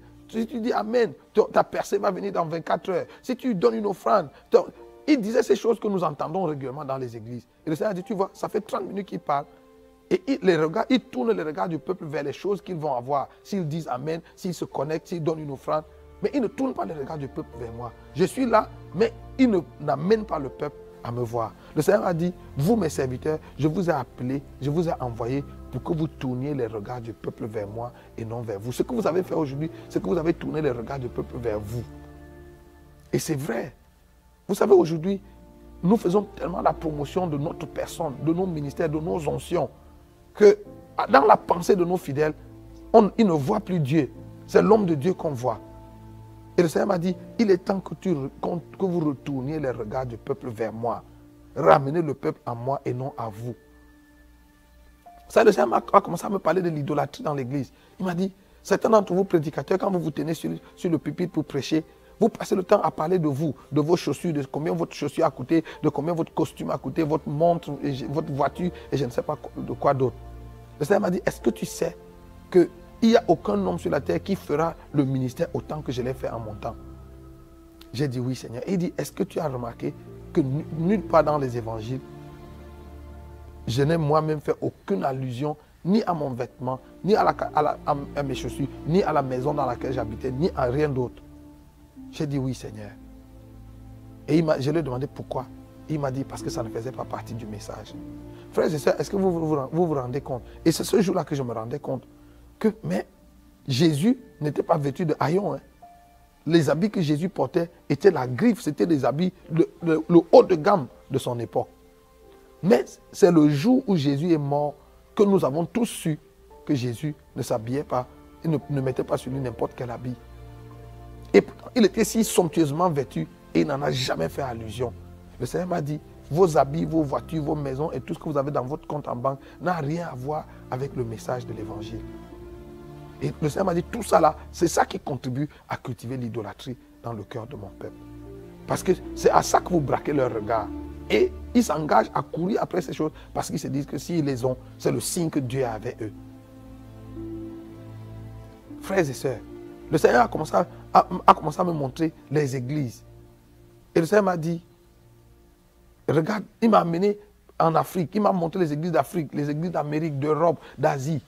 ta percée va venir dans 24 heures. Si tu donnes une offrande, il disait ces choses que nous entendons régulièrement dans les églises. Et le Seigneur a dit, tu vois, ça fait 30 minutes qu'il parle. Et il tourne les regards du peuple vers les choses qu'ils vont avoir. S'ils disent Amen, s'ils se connectent, s'ils donnent une offrande. Mais il ne tourne pas les regards du peuple vers moi. Je suis là, mais il n'amène pas le peuple à me voir. Le Seigneur a dit, vous mes serviteurs, je vous ai appelés, je vous ai envoyés pour que vous tourniez les regards du peuple vers moi et non vers vous. Ce que vous avez fait aujourd'hui, c'est que vous avez tourné les regards du peuple vers vous. Et c'est vrai. Vous savez, aujourd'hui, nous faisons tellement la promotion de notre personne, de nos ministères, de nos onctions, que dans la pensée de nos fidèles, ils ne voient plus Dieu. C'est l'homme de Dieu qu'on voit. Et le Seigneur m'a dit, il est temps que vous retourniez les regards du peuple vers moi. Ramenez le peuple à moi et non à vous. Ça, le Seigneur a commencé à me parler de l'idolâtrie dans l'église. Il m'a dit, certains d'entre vous prédicateurs, quand vous vous tenez sur le pupitre pour prêcher, vous passez le temps à parler de vous, de vos chaussures, de combien votre chaussure a coûté, de combien votre costume a coûté, votre montre, votre voiture, et je ne sais pas de quoi d'autre. Le Seigneur m'a dit, est-ce que tu sais qu'il n'y a aucun homme sur la terre qui fera le ministère autant que je l'ai fait en mon temps? J'ai dit oui, Seigneur. Et il dit, est-ce que tu as remarqué que nulle part dans les évangiles, je n'ai moi-même fait aucune allusion ni à mon vêtement, ni à mes chaussures, ni à la maison dans laquelle j'habitais, ni à rien d'autre. J'ai dit oui, Seigneur. Et je lui ai demandé pourquoi. Il m'a dit parce que ça ne faisait pas partie du message. Frères et sœurs, est-ce que vous vous rendez compte? Et c'est ce jour-là que je me rendais compte que mais Jésus n'était pas vêtu de haillons. Hein. les habits que Jésus portait étaient la griffe, c'était les habits, le haut de gamme de son époque. Mais c'est le jour où Jésus est mort que nous avons tous su que Jésus ne s'habillait pas, il ne mettait pas sur lui n'importe quel habit. Et pourtant, il était si somptueusement vêtu et il n'en a jamais fait allusion. Le Seigneur m'a dit, vos habits, vos voitures, vos maisons et tout ce que vous avez dans votre compte en banque n'a rien à voir avec le message de l'évangile. Et le Seigneur m'a dit, tout ça là, c'est ça qui contribue à cultiver l'idolâtrie dans le cœur de mon peuple. Parce que c'est à ça que vous braquez leur regard. Et ils s'engagent à courir après ces choses parce qu'ils se disent que s'ils les ont, c'est le signe que Dieu a avec eux. Frères et sœurs, le Seigneur a commencé à me montrer les églises. Et le Seigneur m'a dit, regarde, il m'a amené en Afrique, il m'a montré les églises d'Afrique, les églises d'Amérique, d'Europe, d'Asie.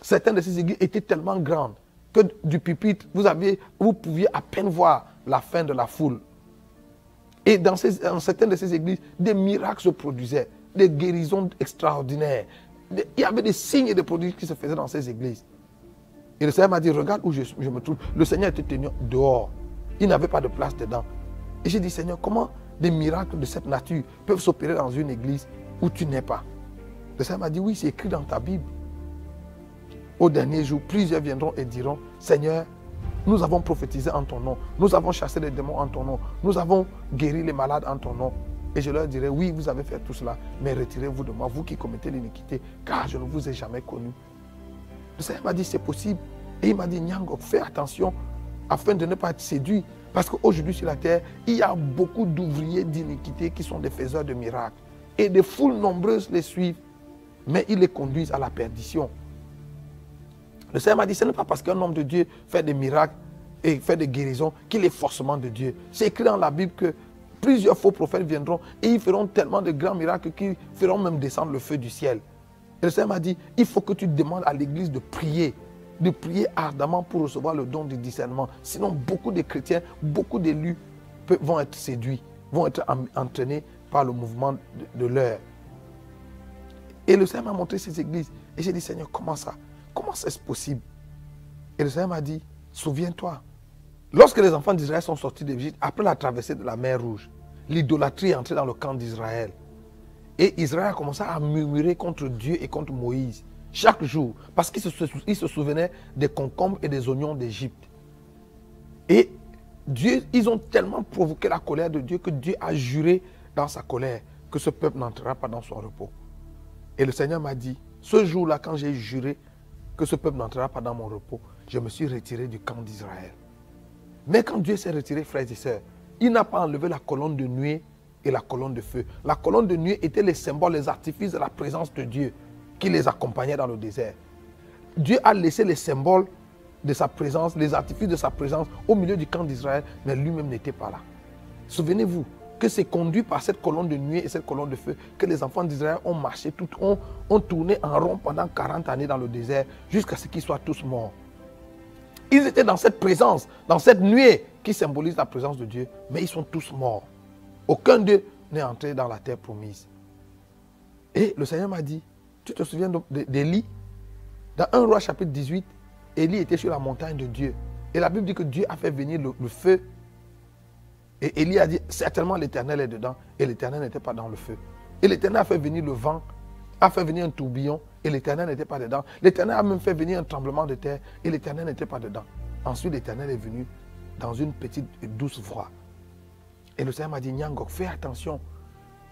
Certaines de ces églises étaient tellement grandes que du pupitre, vous pouviez à peine voir la fin de la foule. Et dans certaines de ces églises, des miracles se produisaient, des guérisons extraordinaires. Il y avait des signes et des prodiges qui se faisaient dans ces églises. Et le Seigneur m'a dit, regarde où je me trouve. Le Seigneur était tenu dehors. Il n'avait pas de place dedans. Et j'ai dit, Seigneur, comment des miracles de cette nature peuvent s'opérer dans une église où tu n'es pas? Le Seigneur m'a dit, oui, c'est écrit dans ta Bible. Au dernier jour, plusieurs viendront et diront, Seigneur, nous avons prophétisé en ton nom. Nous avons chassé les démons en ton nom. Nous avons guéri les malades en ton nom. Et je leur dirai, oui, vous avez fait tout cela, mais retirez-vous de moi, vous qui commettez l'iniquité, car je ne vous ai jamais connu. Le Seigneur m'a dit, c'est possible. Et il m'a dit, Nyangok, fais attention afin de ne pas être séduit. Parce qu'aujourd'hui sur la terre, il y a beaucoup d'ouvriers d'iniquité qui sont des faiseurs de miracles. Et des foules nombreuses les suivent, mais ils les conduisent à la perdition. Le Seigneur m'a dit, ce n'est pas parce qu'un homme de Dieu fait des miracles et fait des guérisons qu'il est forcément de Dieu. C'est écrit dans la Bible que plusieurs faux prophètes viendront et ils feront tellement de grands miracles qu'ils feront même descendre le feu du ciel. Et le Seigneur m'a dit, il faut que tu demandes à l'église de prier ardemment pour recevoir le don du discernement. Sinon, beaucoup de chrétiens, beaucoup d'élus vont être séduits, vont être entraînés par le mouvement de l'heure. Et le Seigneur m'a montré ces églises. Et j'ai dit, Seigneur, comment ça? Comment c'est possible? Et le Seigneur m'a dit, souviens-toi, lorsque les enfants d'Israël sont sortis d'Égypte, après la traversée de la mer Rouge, l'idolâtrie est entrée dans le camp d'Israël. Et Israël a commencé à murmurer contre Dieu et contre Moïse chaque jour, parce qu'ils se souvenaient des concombres et des oignons d'Égypte. Et ils ont tellement provoqué la colère de Dieu que Dieu a juré dans sa colère que ce peuple n'entrera pas dans son repos. Et le Seigneur m'a dit, ce jour-là, quand j'ai juré que ce peuple n'entrera pas dans mon repos, je me suis retiré du camp d'Israël. Mais quand Dieu s'est retiré, frères et sœurs, il n'a pas enlevé la colonne de nuée et la colonne de feu. La colonne de nuée était les symboles, les artifices de la présence de Dieu qui les accompagnait dans le désert. Dieu a laissé les symboles de sa présence, les artifices de sa présence au milieu du camp d'Israël, mais lui-même n'était pas là. Souvenez-vous que c'est conduit par cette colonne de nuée et cette colonne de feu que les enfants d'Israël ont marché, ont tourné en rond pendant 40 années dans le désert jusqu'à ce qu'ils soient tous morts. Ils étaient dans cette présence, dans cette nuée qui symbolise la présence de Dieu, mais ils sont tous morts. Aucun d'eux n'est entré dans la terre promise. Et le Seigneur m'a dit, tu te souviens d'Élie? Dans 1 Roi chapitre 18, Élie était sur la montagne de Dieu. Et la Bible dit que Dieu a fait venir le feu. Et Élie a dit, certainement l'Éternel est dedans. Et l'Éternel n'était pas dans le feu. Et l'Éternel a fait venir le vent, a fait venir un tourbillon. Et l'Éternel n'était pas dedans. L'Éternel a même fait venir un tremblement de terre. Et l'Éternel n'était pas dedans. Ensuite, l'Éternel est venu dans une petite et douce voix. Et le Seigneur m'a dit, Nyangok, fais attention.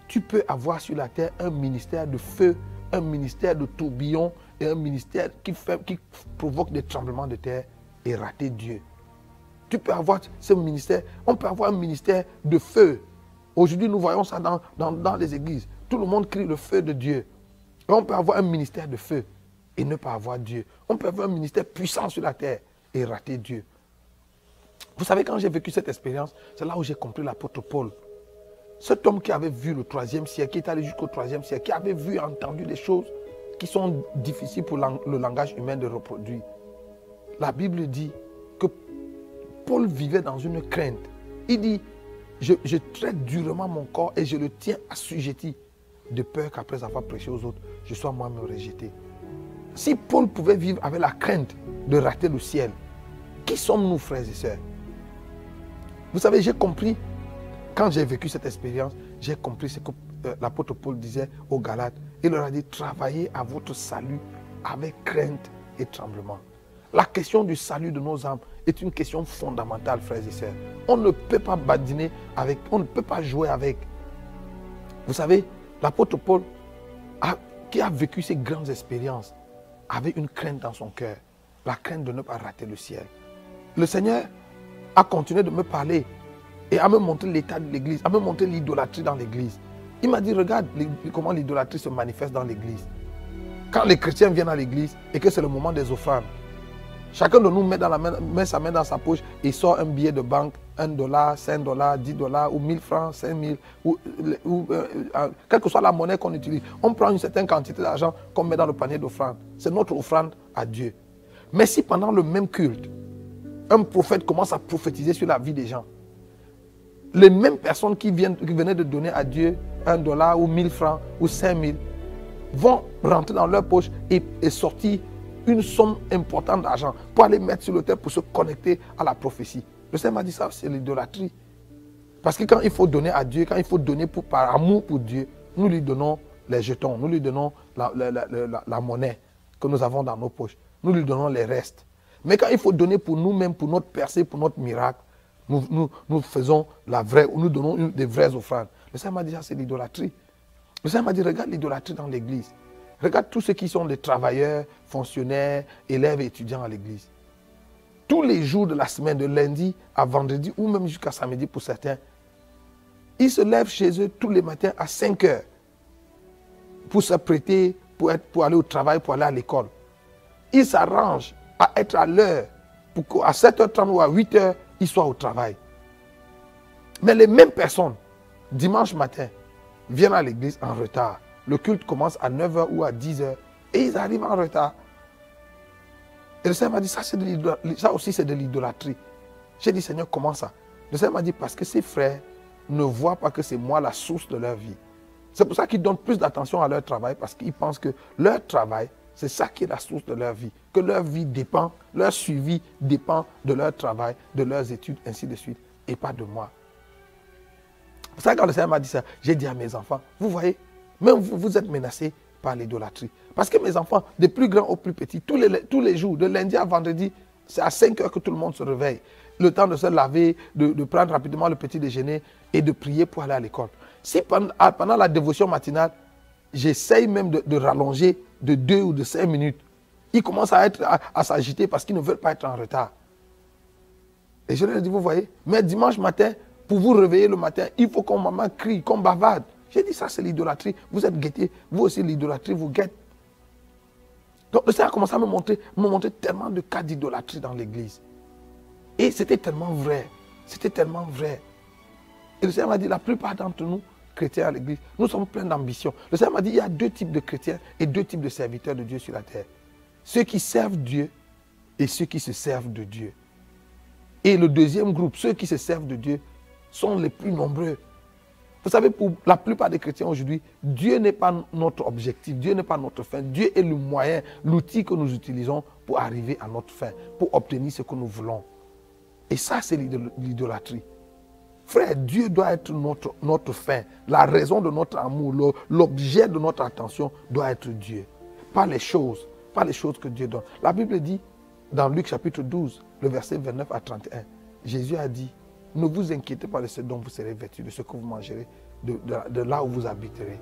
Tu peux avoir sur la terre un ministère de feu, un ministère de tourbillon et un ministère qui provoque des tremblements de terre et rater Dieu. Tu peux avoir ce ministère, on peut avoir un ministère de feu. Aujourd'hui, nous voyons ça dans les églises. Tout le monde crie le feu de Dieu. Et on peut avoir un ministère de feu et ne pas avoir Dieu. On peut avoir un ministère puissant sur la terre et rater Dieu. Vous savez, quand j'ai vécu cette expérience, c'est là où j'ai compris l'apôtre Paul. Cet homme qui avait vu le 3e siècle, qui est allé jusqu'au 3e siècle, qui avait vu et entendu des choses qui sont difficiles pour le langage humain de reproduire. La Bible dit que Paul vivait dans une crainte. Il dit, je traite durement mon corps et je le tiens assujetti, de peur qu'après avoir prêché aux autres, je sois moi-même rejeté. Si Paul pouvait vivre avec la crainte de rater le ciel, qui sommes-nous, frères et sœurs? Vous savez, j'ai compris, quand j'ai vécu cette expérience, j'ai compris ce que l'apôtre Paul disait aux Galates. Il leur a dit, travaillez à votre salut avec crainte et tremblement. La question du salut de nos âmes est une question fondamentale, frères et sœurs. On ne peut pas badiner avec, on ne peut pas jouer avec. Vous savez, l'apôtre Paul, qui a vécu ces grandes expériences, avait une crainte dans son cœur. La crainte de ne pas rater le ciel. Le Seigneur a continué de me parler et à me montrer l'état de l'église, à me montrer l'idolâtrie dans l'église. Il m'a dit, regarde comment l'idolâtrie se manifeste dans l'église. Quand les chrétiens viennent à l'église et que c'est le moment des offrandes, chacun de nous met sa main dans sa poche et sort un billet de banque, $1, $5, $10 ou 1000 francs, 5000, quelle que soit la monnaie qu'on utilise. On prend une certaine quantité d'argent qu'on met dans le panier d'offrande. C'est notre offrande à Dieu. Mais si pendant le même culte, un prophète commence à prophétiser sur la vie des gens, les mêmes personnes qui venaient de donner à Dieu $1 ou 1000 francs ou 5000 vont rentrer dans leur poche et sortir une somme importante d'argent pour aller mettre sur l'autel pour se connecter à la prophétie. Le Seigneur m'a dit ça, c'est l'idolâtrie. Parce que quand il faut donner à Dieu, quand il faut donner par amour pour Dieu, nous lui donnons les jetons, nous lui donnons la monnaie que nous avons dans nos poches, nous lui donnons les restes. Mais quand il faut donner pour nous-mêmes, pour notre percée, pour notre miracle, nous faisons la vraie, nous donnons des vraies offrandes. Le Seigneur m'a dit ça, c'est l'idolâtrie. Le Seigneur m'a dit, regarde l'idolâtrie dans l'église. Regarde tous ceux qui sont des travailleurs, fonctionnaires, élèves et étudiants à l'église. Tous les jours de la semaine, de lundi à vendredi, ou même jusqu'à samedi pour certains, ils se lèvent chez eux tous les matins à 5 heures pour s'apprêter, pour aller au travail, pour aller à l'école. Ils s'arrangent à être à l'heure pour qu'à 7h30 ou à 8h, ils soient au travail. Mais les mêmes personnes, dimanche matin, viennent à l'église en retard. Le culte commence à 9h ou à 10h et ils arrivent en retard. Et le Seigneur m'a dit, ça aussi c'est de l'idolâtrie. J'ai dit, Seigneur, comment ça? Le Seigneur m'a dit, parce que ces frères ne voient pas que c'est moi la source de leur vie. C'est pour ça qu'ils donnent plus d'attention à leur travail, parce qu'ils pensent que leur travail, c'est ça qui est la source de leur vie. Que leur vie dépend, leur suivi dépend de leur travail, de leurs études, ainsi de suite, et pas de moi. C'est pour ça que quand le Seigneur m'a dit ça, j'ai dit à mes enfants, vous voyez, même vous êtes menacés par l'idolâtrie. Parce que mes enfants, des plus grands aux plus petits, tous les jours, de lundi à vendredi, c'est à 5 heures que tout le monde se réveille. Le temps de se laver, de prendre rapidement le petit déjeuner et de prier pour aller à l'école. Si pendant la dévotion matinale, j'essaye même de rallonger de 2 ou de 5 minutes, ils commencent à s'agiter parce qu'ils ne veulent pas être en retard. Et je leur ai dit, vous voyez, mais dimanche matin, pour vous réveiller le matin, il faut qu'on maman crie, qu'on bavarde. J'ai dit, ça c'est l'idolâtrie. Vous êtes guettés, vous aussi l'idolâtrie vous guette. Donc le Seigneur a commencé à me montrer tellement de cas d'idolâtrie dans l'église. Et c'était tellement vrai. C'était tellement vrai. Et le Seigneur m'a dit, la plupart d'entre nous, chrétiens à l'église, nous sommes pleins d'ambition. Le Seigneur m'a dit, il y a 2 types de chrétiens et 2 types de serviteurs de Dieu sur la terre. Ceux qui servent Dieu et ceux qui se servent de Dieu. Et le deuxième groupe, ceux qui se servent de Dieu, sont les plus nombreux. Vous savez, pour la plupart des chrétiens aujourd'hui, Dieu n'est pas notre objectif, Dieu n'est pas notre fin. Dieu est le moyen, l'outil que nous utilisons pour arriver à notre fin, pour obtenir ce que nous voulons. Et ça, c'est l'idolâtrie. Frère, Dieu doit être notre fin. La raison de notre amour, l'objet de notre attention doit être Dieu. Pas les choses que Dieu donne. La Bible dit, dans Luc chapitre 12, le verset 29 à 31, Jésus a dit, ne vous inquiétez pas de ce dont vous serez vêtus, de ce que vous mangerez, de là où vous habiterez.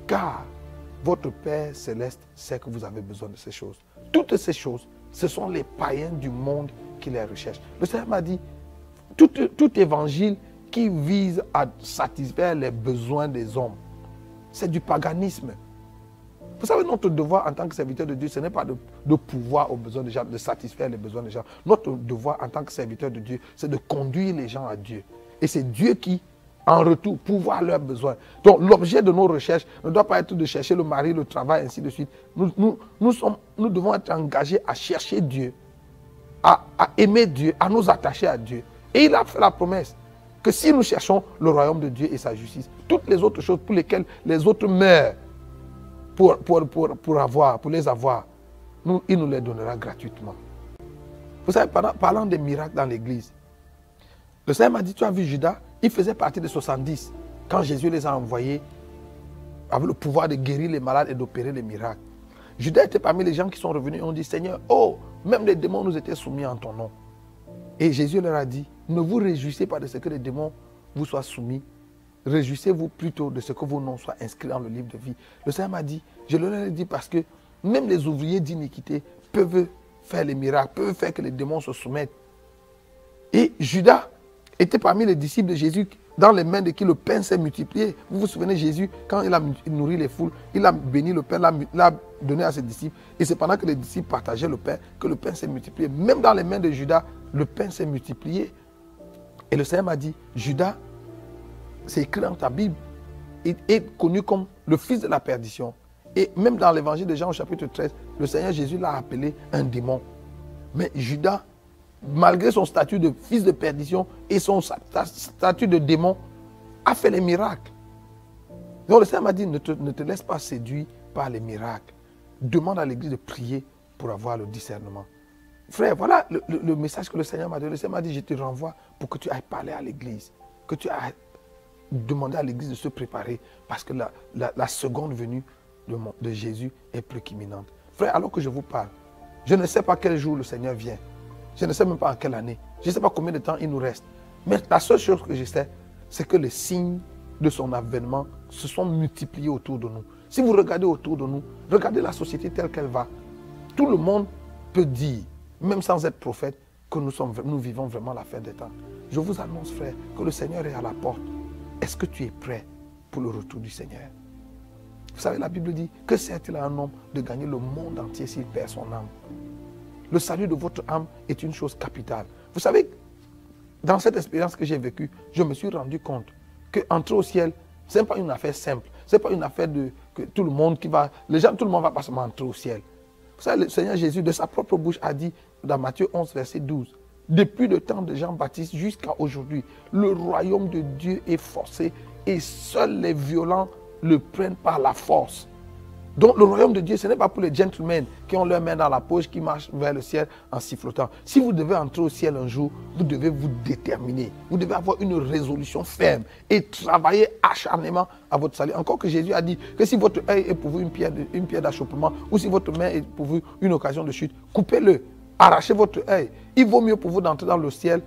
Car votre Père céleste sait que vous avez besoin de ces choses. Toutes ces choses, ce sont les païens du monde qui les recherchent. Le Seigneur m'a dit, tout évangile qui vise à satisfaire les besoins des hommes, c'est du paganisme. Vous savez, notre devoir en tant que serviteur de Dieu, ce n'est pas de pouvoir aux besoins des gens, de satisfaire les besoins des gens. Notre devoir en tant que serviteur de Dieu, c'est de conduire les gens à Dieu. Et c'est Dieu qui, en retour, pourvoit leurs besoins. Donc l'objet de nos recherches ne doit pas être de chercher le mari, le travail, ainsi de suite. Nous devons être engagés à chercher Dieu, à aimer Dieu, à nous attacher à Dieu. Et il a fait la promesse que si nous cherchons le royaume de Dieu et sa justice, toutes les autres choses pour lesquelles les autres meurent, pour les avoir, il nous les donnera gratuitement. Vous savez, parlant des miracles dans l'église, Le Seigneur m'a dit, tu as vu Judas, il faisait partie des 70 quand Jésus les a envoyés avec le pouvoir de guérir les malades et d'opérer les miracles. Judas était parmi les gens qui sont revenus et ont dit, Seigneur, oh, même les démons nous étaient soumis en ton nom. Et Jésus leur a dit, ne vous réjouissez pas de ce que les démons vous soient soumis. Réjouissez-vous plutôt de ce que vos noms soient inscrits dans le livre de vie. Le Seigneur m'a dit, je leur ai dit parce que même les ouvriers d'iniquité peuvent faire les miracles, peuvent faire que les démons se soumettent. Et Judas était parmi les disciples de Jésus, dans les mains de qui le pain s'est multiplié. Vous vous souvenez, Jésus, quand il a nourri les foules, il a béni le pain, l'a donné à ses disciples. Et c'est pendant que les disciples partageaient le pain que le pain s'est multiplié. Même dans les mains de Judas, le pain s'est multiplié. Et le Seigneur m'a dit, Judas, c'est écrit dans ta Bible, il est connu comme le fils de la perdition. Et même dans l'évangile de Jean au chapitre 13, le Seigneur Jésus l'a appelé un démon. Mais Judas, malgré son statut de fils de perdition et son statut de démon, a fait les miracles. Donc le Seigneur m'a dit, ne te laisse pas séduire par les miracles. Demande à l'église de prier pour avoir le discernement. Frère, voilà le message que le Seigneur m'a donné. Le Seigneur m'a dit, je te renvoie pour que tu ailles parler à l'église. Que tu ailles demander à l'église de se préparer parce que la seconde venue de Jésus est plus qu'imminente. Frère, alors que je vous parle, je ne sais pas quel jour le Seigneur vient. Je ne sais même pas en quelle année. Je ne sais pas combien de temps il nous reste. Mais la seule chose que je sais, c'est que les signes de son avènement se sont multipliés autour de nous. Si vous regardez autour de nous, regardez la société telle qu'elle va. Tout le monde peut dire, même sans être prophète, que nous vivons vraiment la fin des temps. Je vous annonce, frère, que le Seigneur est à la porte. Est-ce que tu es prêt pour le retour du Seigneur? Vous savez, la Bible dit, que sert-il à un homme de gagner le monde entier s'il perd son âme? Le salut de votre âme est une chose capitale. Vous savez, dans cette expérience que j'ai vécue, je me suis rendu compte qu'entrer au ciel, ce n'est pas une affaire simple. Ce n'est pas une affaire que tout le monde tout le monde ne va pas seulement entrer au ciel. Vous savez, le Seigneur Jésus, de sa propre bouche, a dit dans Matthieu 11, verset 12, depuis le temps de Jean-Baptiste jusqu'à aujourd'hui, le royaume de Dieu est forcé et seuls les violents le prennent par la force. Donc le royaume de Dieu, ce n'est pas pour les gentlemen qui ont leurs mains dans la poche, qui marchent vers le ciel en sifflotant. Si vous devez entrer au ciel un jour, vous devez vous déterminer. Vous devez avoir une résolution ferme et travailler acharnement à votre salut. Encore que Jésus a dit que si votre œil est pour vous une pierre d'achoppement, ou si votre main est pour vous une occasion de chute, coupez-le, arrachez votre œil. Il vaut mieux pour vous d'entrer dans le ciel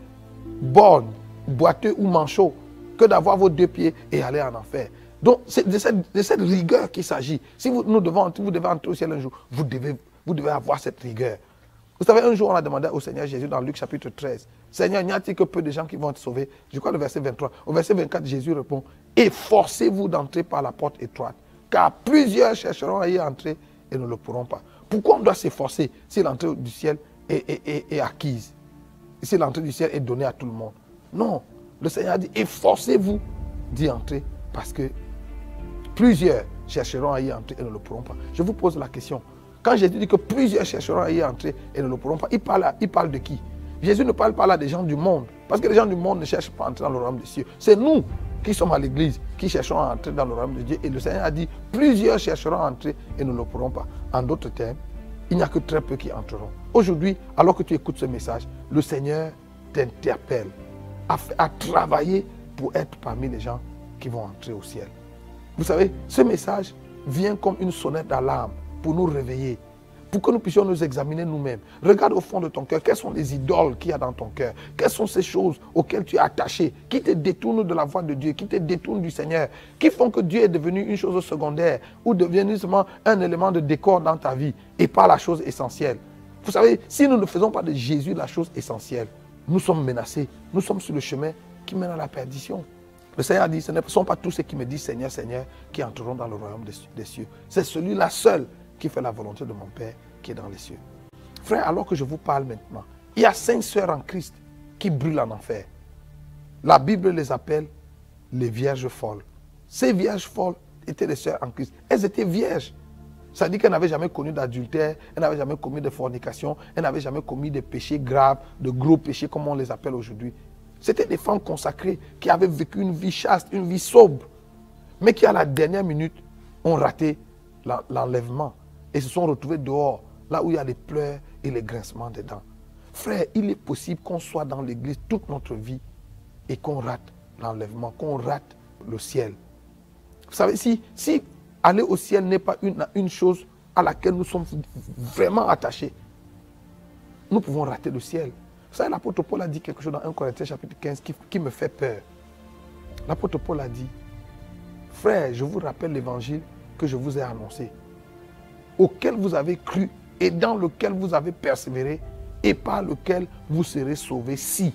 borgne, boiteux ou manchot que d'avoir vos deux pieds et aller en enfer. Donc, c'est de cette rigueur qu'il s'agit. Si vous devez entrer au ciel un jour, vous devez avoir cette rigueur. Vous savez, un jour, on a demandé au Seigneur Jésus dans Luc chapitre 13, Seigneur, n'y a-t-il que peu de gens qui vont être sauvés? Je crois le verset 23. Au verset 24, Jésus répond, efforcez-vous d'entrer par la porte étroite, car plusieurs chercheront à y entrer et ne le pourront pas. Pourquoi on doit s'efforcer si l'entrée du ciel est acquise? Si l'entrée du ciel est donnée à tout le monde? Non. Le Seigneur a dit, efforcez-vous d'y entrer, parce que plusieurs chercheront à y entrer et ne le pourront pas. Je vous pose la question. Quand Jésus dit que plusieurs chercheront à y entrer et ne le pourront pas, il parle de qui? Jésus ne parle pas là des gens du monde. Parce que les gens du monde ne cherchent pas à entrer dans le royaume des cieux. C'est nous qui sommes à l'église qui cherchons à entrer dans le royaume de Dieu. Et le Seigneur a dit, plusieurs chercheront à entrer et ne le pourront pas. En d'autres termes, il n'y a que très peu qui entreront. Aujourd'hui, alors que tu écoutes ce message, le Seigneur t'interpelle à travailler pour être parmi les gens qui vont entrer au ciel. Vous savez, ce message vient comme une sonnette d'alarme pour nous réveiller, pour que nous puissions nous examiner nous-mêmes. Regarde au fond de ton cœur, quelles sont les idoles qu'il y a dans ton cœur? Quelles sont ces choses auxquelles tu es attaché, qui te détournent de la voie de Dieu, qui te détournent du Seigneur, qui font que Dieu est devenu une chose secondaire ou devenu seulement un élément de décor dans ta vie et pas la chose essentielle. Vous savez, si nous ne faisons pas de Jésus la chose essentielle, nous sommes menacés, nous sommes sur le chemin qui mène à la perdition. Le Seigneur a dit, ce ne sont pas tous ceux qui me disent Seigneur, Seigneur, qui entreront dans le royaume des cieux. C'est celui-là seul qui fait la volonté de mon Père qui est dans les cieux. Frère, alors que je vous parle maintenant, il y a 5 sœurs en Christ qui brûlent en enfer. La Bible les appelle les vierges folles. Ces vierges folles étaient des sœurs en Christ. Elles étaient vierges. Ça dit qu'elles n'avaient jamais connu d'adultère, elles n'avaient jamais commis de fornication, elles n'avaient jamais commis de péchés graves, de gros péchés comme on les appelle aujourd'hui. C'était des femmes consacrées qui avaient vécu une vie chaste, une vie sobre, mais qui à la dernière minute ont raté l'enlèvement et se sont retrouvées dehors, là où il y a les pleurs et les grincements des dents. Frère, il est possible qu'on soit dans l'église toute notre vie et qu'on rate l'enlèvement, qu'on rate le ciel. Vous savez, si aller au ciel n'est pas une chose à laquelle nous sommes vraiment attachés, nous pouvons rater le ciel. Vous savez, l'apôtre Paul a dit quelque chose dans 1 Corinthiens chapitre 15 qui me fait peur. L'apôtre Paul a dit, frère, je vous rappelle l'évangile que je vous ai annoncé, auquel vous avez cru et dans lequel vous avez persévéré et par lequel vous serez sauvés si.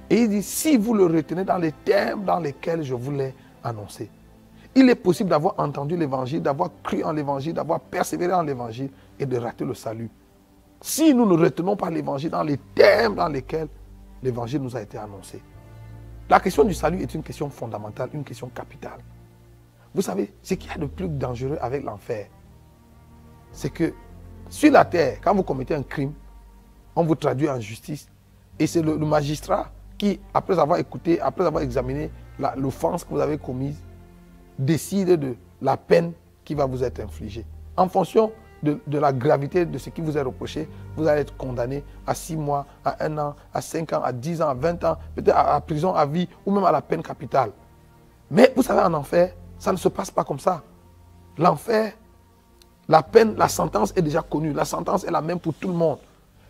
Et il dit, si vous le retenez dans les termes dans lesquels je vous l'ai annoncé. Il est possible d'avoir entendu l'évangile, d'avoir cru en l'évangile, d'avoir persévéré en l'évangile et de rater le salut. Si nous ne retenons pas l'évangile dans les termes dans lesquels l'évangile nous a été annoncé. La question du salut est une question fondamentale, une question capitale. Vous savez, ce qu'il y a de plus dangereux avec l'enfer, c'est que sur la terre, quand vous commettez un crime, on vous traduit en justice. Et c'est le magistrat qui, après avoir écouté, après avoir examiné l'offense que vous avez commise, décide de la peine qui va vous être infligée. En fonction de la gravité de ce qui vous est reproché, vous allez être condamné à 6 mois, à 1 an, à 5 ans, à 10 ans, à 20 ans, peut-être à prison à vie ou même à la peine capitale. Mais vous savez, en enfer, ça ne se passe pas comme ça. L'enfer, la peine, la sentence est déjà connue. La sentence est la même pour tout le monde.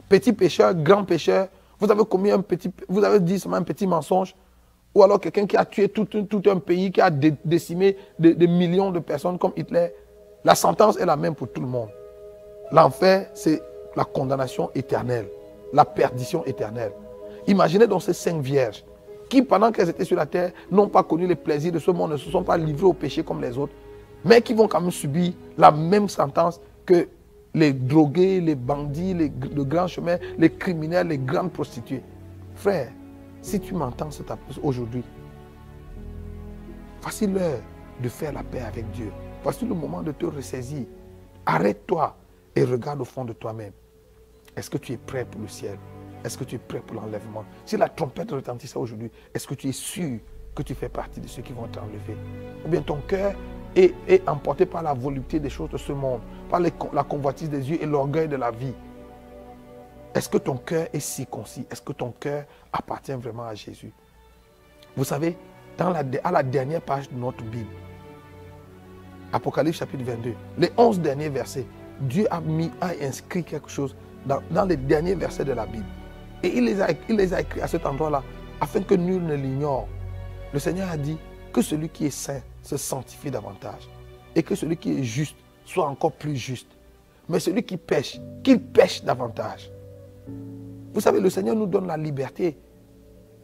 Petit pécheur, grand pécheur, vous avez commis vous avez dit seulement un petit mensonge, ou alors quelqu'un qui a tué tout un pays, qui a décimé des millions de personnes comme Hitler. La sentence est la même pour tout le monde. L'enfer, c'est la condamnation éternelle, la perdition éternelle. Imaginez donc ces 5 vierges qui, pendant qu'elles étaient sur la terre, n'ont pas connu les plaisirs de ce monde, ne se sont pas livrées au péché comme les autres, mais qui vont quand même subir la même sentence que les drogués, les bandits, les grands chemins, les criminels, les grandes prostituées. Frère, si tu m'entends aujourd'hui, voici l'heure de faire la paix avec Dieu. Voici le moment de te ressaisir. Arrête-toi et regarde au fond de toi-même. Est-ce que tu es prêt pour le ciel? Est-ce que tu es prêt pour l'enlèvement? Si la trompette retentissait aujourd'hui, est-ce que tu es sûr que tu fais partie de ceux qui vont t'enlever? Ou bien ton cœur est emporté par la volupté des choses de ce monde, par la convoitise des yeux et l'orgueil de la vie. Est-ce que ton cœur est circoncis? Est-ce que ton cœur appartient vraiment à Jésus? Vous savez, à la dernière page de notre Bible, Apocalypse chapitre 22, les 11 derniers versets, Dieu a inscrit quelque chose dans les derniers versets de la Bible. Et il les a écrits à cet endroit-là, afin que nul ne l'ignore. Le Seigneur a dit que celui qui est saint se sanctifie davantage. Et que celui qui est juste soit encore plus juste. Mais celui qui pêche, qu'il pêche davantage. Vous savez, le Seigneur nous donne la liberté.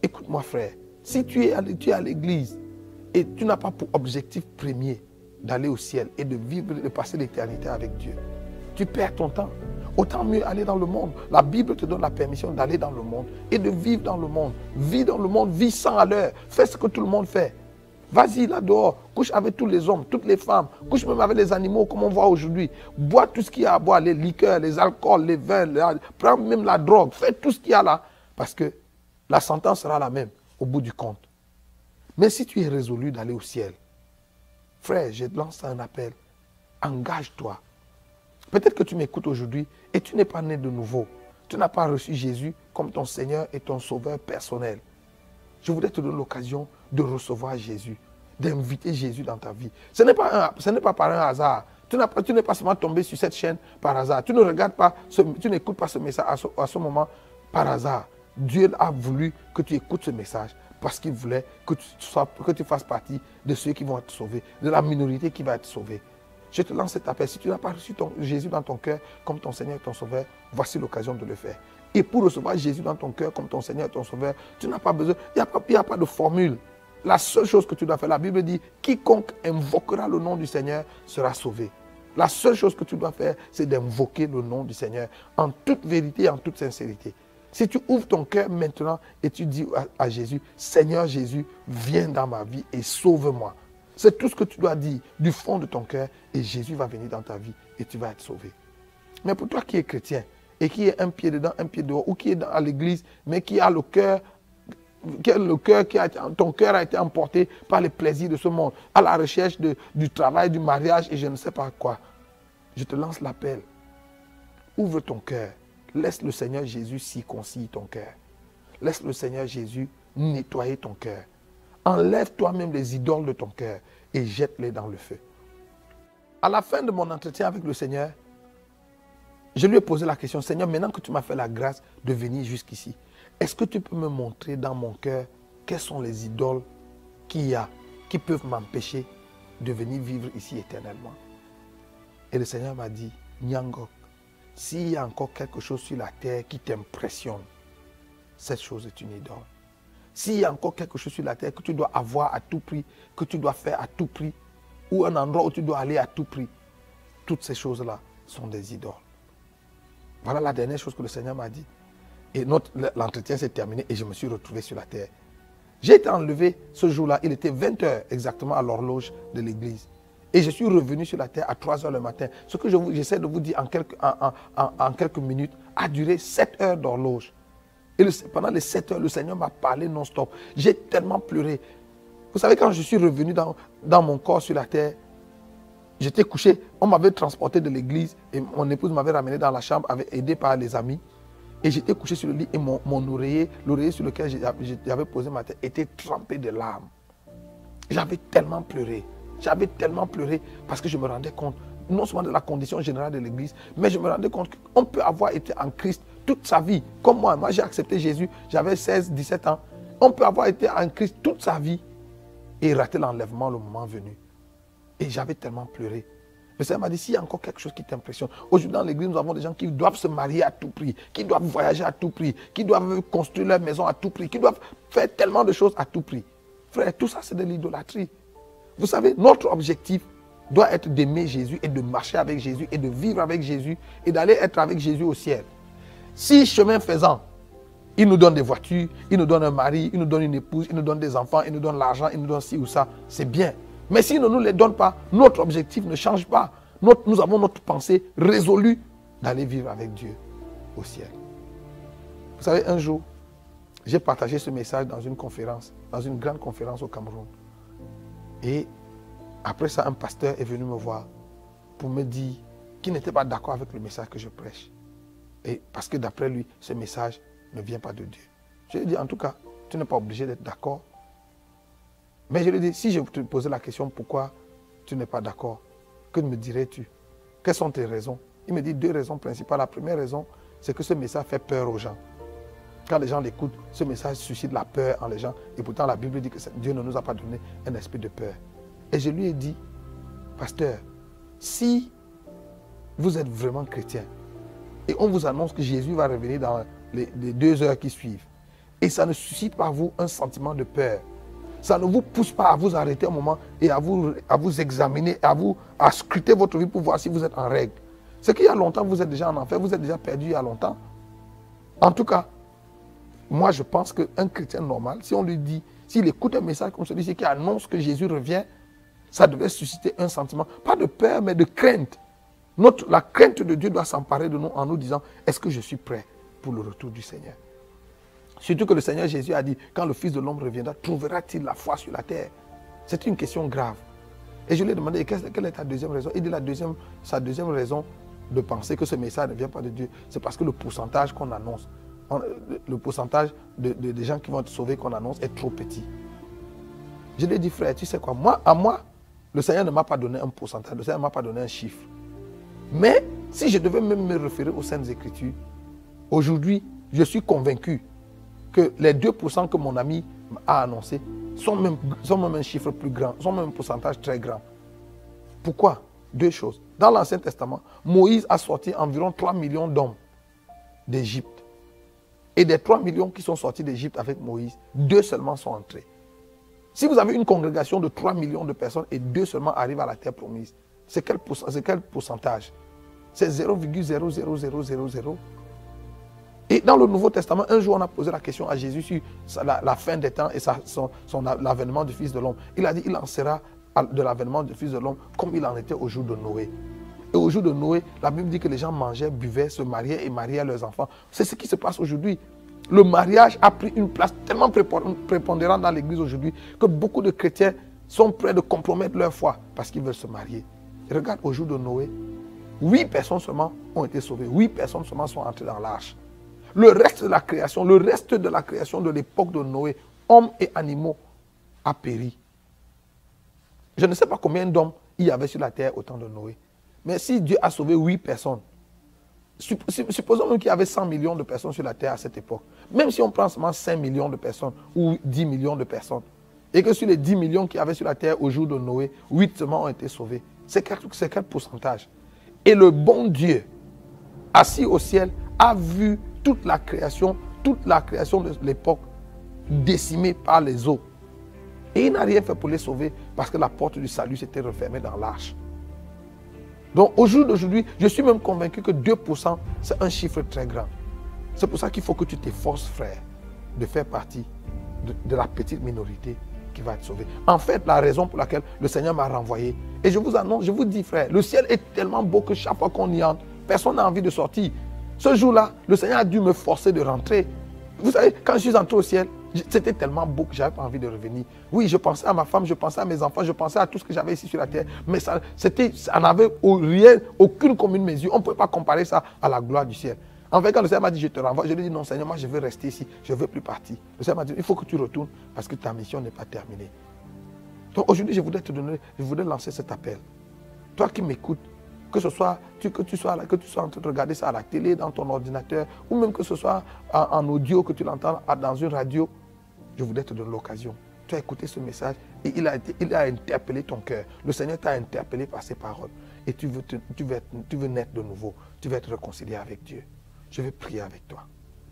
Écoute-moi frère, si tu es à l'église et tu n'as pas pour objectif premier d'aller au ciel et de vivre, de passer l'éternité avec Dieu, tu perds ton temps. Autant mieux aller dans le monde. La Bible te donne la permission d'aller dans le monde et de vivre dans le monde. Vis dans le monde, vis 100 à l'heure. Fais ce que tout le monde fait. Vas-y là dehors, couche avec tous les hommes, toutes les femmes, couche même avec les animaux comme on voit aujourd'hui. Bois tout ce qu'il y a à boire, les liqueurs, les alcools, les vins, prends même la drogue, fais tout ce qu'il y a là. Parce que la sentence sera la même au bout du compte. Mais si tu es résolu d'aller au ciel, frère, je lance un appel, engage-toi. Peut-être que tu m'écoutes aujourd'hui et tu n'es pas né de nouveau. Tu n'as pas reçu Jésus comme ton Seigneur et ton Sauveur personnel. Je voudrais te donner l'occasion de recevoir Jésus, d'inviter Jésus dans ta vie. Ce n'est pas par un hasard. Tu n'es pas seulement tombé sur cette chaîne par hasard. Tu ne regardes pas, tu n'écoutes pas ce message à ce moment par hasard. Dieu a voulu que tu écoutes ce message parce qu'il voulait que tu fasses partie de ceux qui vont être sauvés, de la minorité qui va être sauvée. Je te lance cet appel. Si tu n'as pas reçu Jésus dans ton cœur comme ton Seigneur et ton Sauveur, voici l'occasion de le faire. Et pour recevoir Jésus dans ton cœur comme ton Seigneur et ton Sauveur, tu n'as pas besoin, il n'y a pas de formule. La seule chose que tu dois faire, la Bible dit, quiconque invoquera le nom du Seigneur sera sauvé. La seule chose que tu dois faire, c'est d'invoquer le nom du Seigneur en toute vérité et en toute sincérité. Si tu ouvres ton cœur maintenant et tu dis à Jésus, Seigneur Jésus, viens dans ma vie et sauve-moi. C'est tout ce que tu dois dire du fond de ton cœur et Jésus va venir dans ta vie et tu vas être sauvé. Mais pour toi qui es chrétien et qui est un pied dedans, un pied dehors, ou qui est à l'église, mais qui a le cœur, ton cœur a été emporté par les plaisirs de ce monde, à la recherche du travail, du mariage et je ne sais pas quoi. Je te lance l'appel. Ouvre ton cœur. Laisse le Seigneur Jésus circoncire ton cœur. Laisse le Seigneur Jésus nettoyer ton cœur. Enlève toi-même les idoles de ton cœur et jette-les dans le feu. À la fin de mon entretien avec le Seigneur, je lui ai posé la question, Seigneur, maintenant que tu m'as fait la grâce de venir jusqu'ici, est-ce que tu peux me montrer dans mon cœur quelles sont les idoles qu'il y a qui peuvent m'empêcher de venir vivre ici éternellement? Et le Seigneur m'a dit, Nyangok, s'il y a encore quelque chose sur la terre qui t'impressionne, cette chose est une idole. S'il y a encore quelque chose sur la terre que tu dois avoir à tout prix, que tu dois faire à tout prix, ou un endroit où tu dois aller à tout prix, toutes ces choses-là sont des idoles. Voilà la dernière chose que le Seigneur m'a dit. Et l'entretien s'est terminé et je me suis retrouvé sur la terre. J'ai été enlevé ce jour-là, il était 20 h exactement à l'horloge de l'église. Et je suis revenu sur la terre à 3 h le matin. Ce que j'essaie de vous dire en quelques minutes a duré 7 heures d'horloge. Et pendant les 7 heures, le Seigneur m'a parlé non-stop. J'ai tellement pleuré. Vous savez, quand je suis revenu dans mon corps sur la terre, j'étais couché. On m'avait transporté de l'église et mon épouse m'avait ramené dans la chambre, aidé par les amis. Et j'étais couché sur le lit et mon oreiller, l'oreiller sur lequel j'avais posé ma tête, était trempé de larmes. J'avais tellement pleuré. J'avais tellement pleuré parce que je me rendais compte, non seulement de la condition générale de l'église, mais je me rendais compte qu'on peut avoir été en Christ toute sa vie. Comme moi, j'ai accepté Jésus, j'avais 16, 17 ans. On peut avoir été en Christ toute sa vie et rater l'enlèvement le moment venu. Et j'avais tellement pleuré. Le Seigneur m'a dit, s'il y a encore quelque chose qui t'impressionne. Aujourd'hui dans l'église, nous avons des gens qui doivent se marier à tout prix, qui doivent voyager à tout prix, qui doivent construire leur maison à tout prix, qui doivent faire tellement de choses à tout prix. Frère, tout ça c'est de l'idolâtrie. Vous savez, notre objectif doit être d'aimer Jésus et de marcher avec Jésus et de vivre avec Jésus et d'aller être avec Jésus au ciel. Si chemin faisant, il nous donne des voitures, il nous donne un mari, il nous donne une épouse, il nous donne des enfants, il nous donne l'argent, il nous donne ci ou ça, c'est bien. Mais s'il ne nous les donne pas, notre objectif ne change pas. Nous avons notre pensée résolue d'aller vivre avec Dieu au ciel. Vous savez, un jour, j'ai partagé ce message dans une conférence, dans une grande conférence au Cameroun. Et après ça, un pasteur est venu me voir pour me dire qu'il n'était pas d'accord avec le message que je prêche. Et parce que d'après lui, ce message ne vient pas de Dieu. Je lui ai dit, en tout cas, tu n'es pas obligé d'être d'accord. Mais je lui ai dit, si je te posais la question, pourquoi tu n'es pas d'accord, que me dirais-tu? Quelles sont tes raisons? Il me dit 2 raisons principales. La première raison, c'est que ce message fait peur aux gens. Quand les gens l'écoutent, ce message suscite la peur en les gens. Et pourtant, la Bible dit que Dieu ne nous a pas donné un esprit de peur. Et je lui ai dit, pasteur, si vous êtes vraiment chrétien, et on vous annonce que Jésus va revenir dans les 2 heures qui suivent, et ça ne suscite pas vous un sentiment de peur, ça ne vous pousse pas à vous arrêter un moment et à vous examiner, à scruter votre vie pour voir si vous êtes en règle. C'est qu'il y a longtemps, vous êtes déjà en enfer, vous êtes déjà perdu il y a longtemps. En tout cas, moi je pense qu'un chrétien normal, si on lui dit, s'il écoute un message comme celui-ci qui annonce que Jésus revient, ça devait susciter un sentiment, pas de peur, mais de crainte. La crainte de Dieu doit s'emparer de nous en nous disant, est-ce que je suis prêt pour le retour du Seigneur? Surtout que le Seigneur Jésus a dit, quand le Fils de l'homme reviendra, trouvera-t-il la foi sur la terre? C'est une question grave. Et je lui ai demandé, quelle est ta deuxième raison? Il dit, sa deuxième raison de penser que ce message ne vient pas de Dieu, c'est parce que le pourcentage qu'on annonce, le pourcentage des gens qui vont être sauvés qu'on annonce est trop petit. Je lui ai dit, frère, tu sais quoi, à moi, le Seigneur ne m'a pas donné un pourcentage, le Seigneur ne m'a pas donné un chiffre. Mais si je devais même me référer aux Saintes Écritures, aujourd'hui, je suis convaincu que les 2% que mon ami a annoncé sont même un chiffre plus grand, sont même un pourcentage très grand. Pourquoi? 2 choses. Dans l'Ancien Testament, Moïse a sorti environ 3 millions d'hommes d'Égypte. Et des 3 millions qui sont sortis d'Égypte avec Moïse, 2 seulement sont entrés. Si vous avez une congrégation de 3 millions de personnes et 2 seulement arrivent à la terre promise, c'est quel pourcentage? C'est 0,00000. Et dans le Nouveau Testament, un jour on a posé la question à Jésus sur la fin des temps et l'avènement du Fils de l'homme. Il a dit, il en sera de l'avènement du Fils de l'homme comme il en était au jour de Noé. Et au jour de Noé, la Bible dit que les gens mangeaient, buvaient, se mariaient et mariaient leurs enfants. C'est ce qui se passe aujourd'hui. Le mariage a pris une place tellement prépondérante dans l'église aujourd'hui que beaucoup de chrétiens sont prêts de compromettre leur foi parce qu'ils veulent se marier. Et regarde, au jour de Noé, 8 personnes seulement ont été sauvées. 8 personnes seulement sont entrées dans l'arche. Le reste de la création de l'époque de Noé, hommes et animaux, a péri. Je ne sais pas combien d'hommes il y avait sur la terre au temps de Noé. Mais si Dieu a sauvé 8 personnes, supposons même qu'il y avait 100 millions de personnes sur la terre à cette époque. Même si on prend seulement 5 millions de personnes ou 10 millions de personnes, et que sur les 10 millions qu'il y avait sur la terre au jour de Noé, 8 seulement ont été sauvés. C'est quel pourcentage? Et le bon Dieu, assis au ciel, a vu toute la création de l'époque décimée par les eaux. Et il n'a rien fait pour les sauver parce que la porte du salut s'était refermée dans l'arche. Donc au jour d'aujourd'hui, je suis même convaincu que 2%, c'est un chiffre très grand. C'est pour ça qu'il faut que tu t'efforces, frère, de faire partie de la petite minorité qui va être sauvée. En fait, la raison pour laquelle le Seigneur m'a renvoyé, et je vous annonce, je vous dis, frère, le ciel est tellement beau que chaque fois qu'on y entre, personne n'a envie de sortir. Ce jour-là, le Seigneur a dû me forcer de rentrer. Vous savez, quand je suis entré au ciel, c'était tellement beau que je n'avais pas envie de revenir. Oui, je pensais à ma femme, je pensais à mes enfants, je pensais à tout ce que j'avais ici sur la terre. Mais ça n'avait rien, aucune commune mesure. On ne pouvait pas comparer ça à la gloire du ciel. En fait, quand le Seigneur m'a dit, je te renvoie, je lui ai dit, non Seigneur, moi je veux rester ici, je ne veux plus partir. Le Seigneur m'a dit, il faut que tu retournes parce que ta mission n'est pas terminée. Donc aujourd'hui, je voudrais lancer cet appel. Toi qui m'écoutes, que ce soit que tu sois en train de regarder ça à la télé, dans ton ordinateur, ou même que ce soit en audio, que tu l'entends dans une radio, je voudrais te donner l'occasion. Tu as écouté ce message et il a interpellé ton cœur. Le Seigneur t'a interpellé par ses paroles. Et tu veux naître de nouveau. Tu veux être réconcilié avec Dieu. Je vais prier avec toi.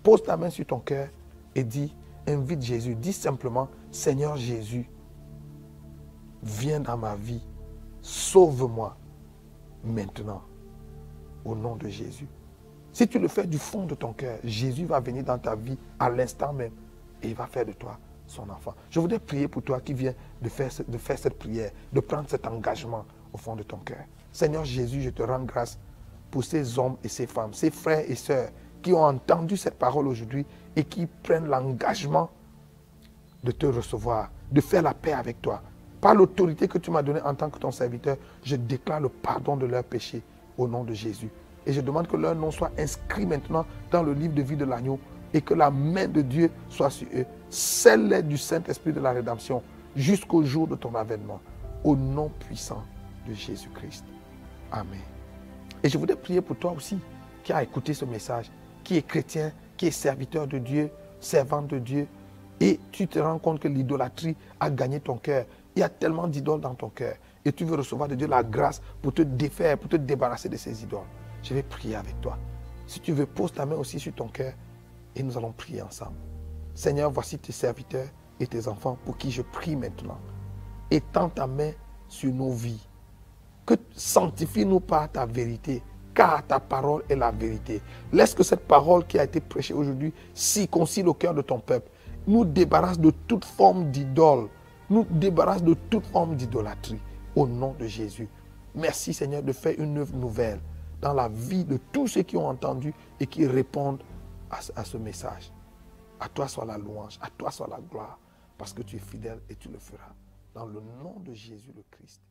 Pose ta main sur ton cœur et dis, invite Jésus. Dis simplement, Seigneur Jésus, viens dans ma vie. Sauve-moi maintenant. Au nom de Jésus. Si tu le fais du fond de ton cœur, Jésus va venir dans ta vie à l'instant même. Et il va faire de toi son enfant. Je voudrais prier pour toi qui viens de faire cette prière, de prendre cet engagement au fond de ton cœur. Seigneur Jésus, je te rends grâce pour ces hommes et ces femmes, ces frères et sœurs qui ont entendu cette parole aujourd'hui et qui prennent l'engagement de te recevoir, de faire la paix avec toi. Par l'autorité que tu m'as donnée en tant que ton serviteur, je déclare le pardon de leurs péchés au nom de Jésus. Et je demande que leur nom soit inscrit maintenant dans le livre de vie de l'agneau et que la main de Dieu soit sur eux. Scelle-les du Saint-Esprit de la rédemption jusqu'au jour de ton avènement. Au nom puissant de Jésus-Christ. Amen. Et je voudrais prier pour toi aussi qui a écouté ce message, qui est chrétien, qui est serviteur de Dieu, servant de Dieu. Et tu te rends compte que l'idolâtrie a gagné ton cœur. Il y a tellement d'idoles dans ton cœur. Et tu veux recevoir de Dieu la grâce pour te défaire, pour te débarrasser de ces idoles. Je vais prier avec toi. Si tu veux, pose ta main aussi sur ton cœur et nous allons prier ensemble. Seigneur, voici tes serviteurs et tes enfants pour qui je prie maintenant. Étends ta main sur nos vies. Que sanctifie-nous par ta vérité, car ta parole est la vérité. Laisse que cette parole qui a été prêchée aujourd'hui circoncile au cœur de ton peuple. Nous débarrasse de toute forme d'idole. Nous débarrasse de toute forme d'idolâtrie. Au nom de Jésus. Merci Seigneur de faire une œuvre nouvelle dans la vie de tous ceux qui ont entendu et qui répondent à ce message. À toi soit la louange, à toi soit la gloire, parce que tu es fidèle et tu le feras. Dans le nom de Jésus le Christ.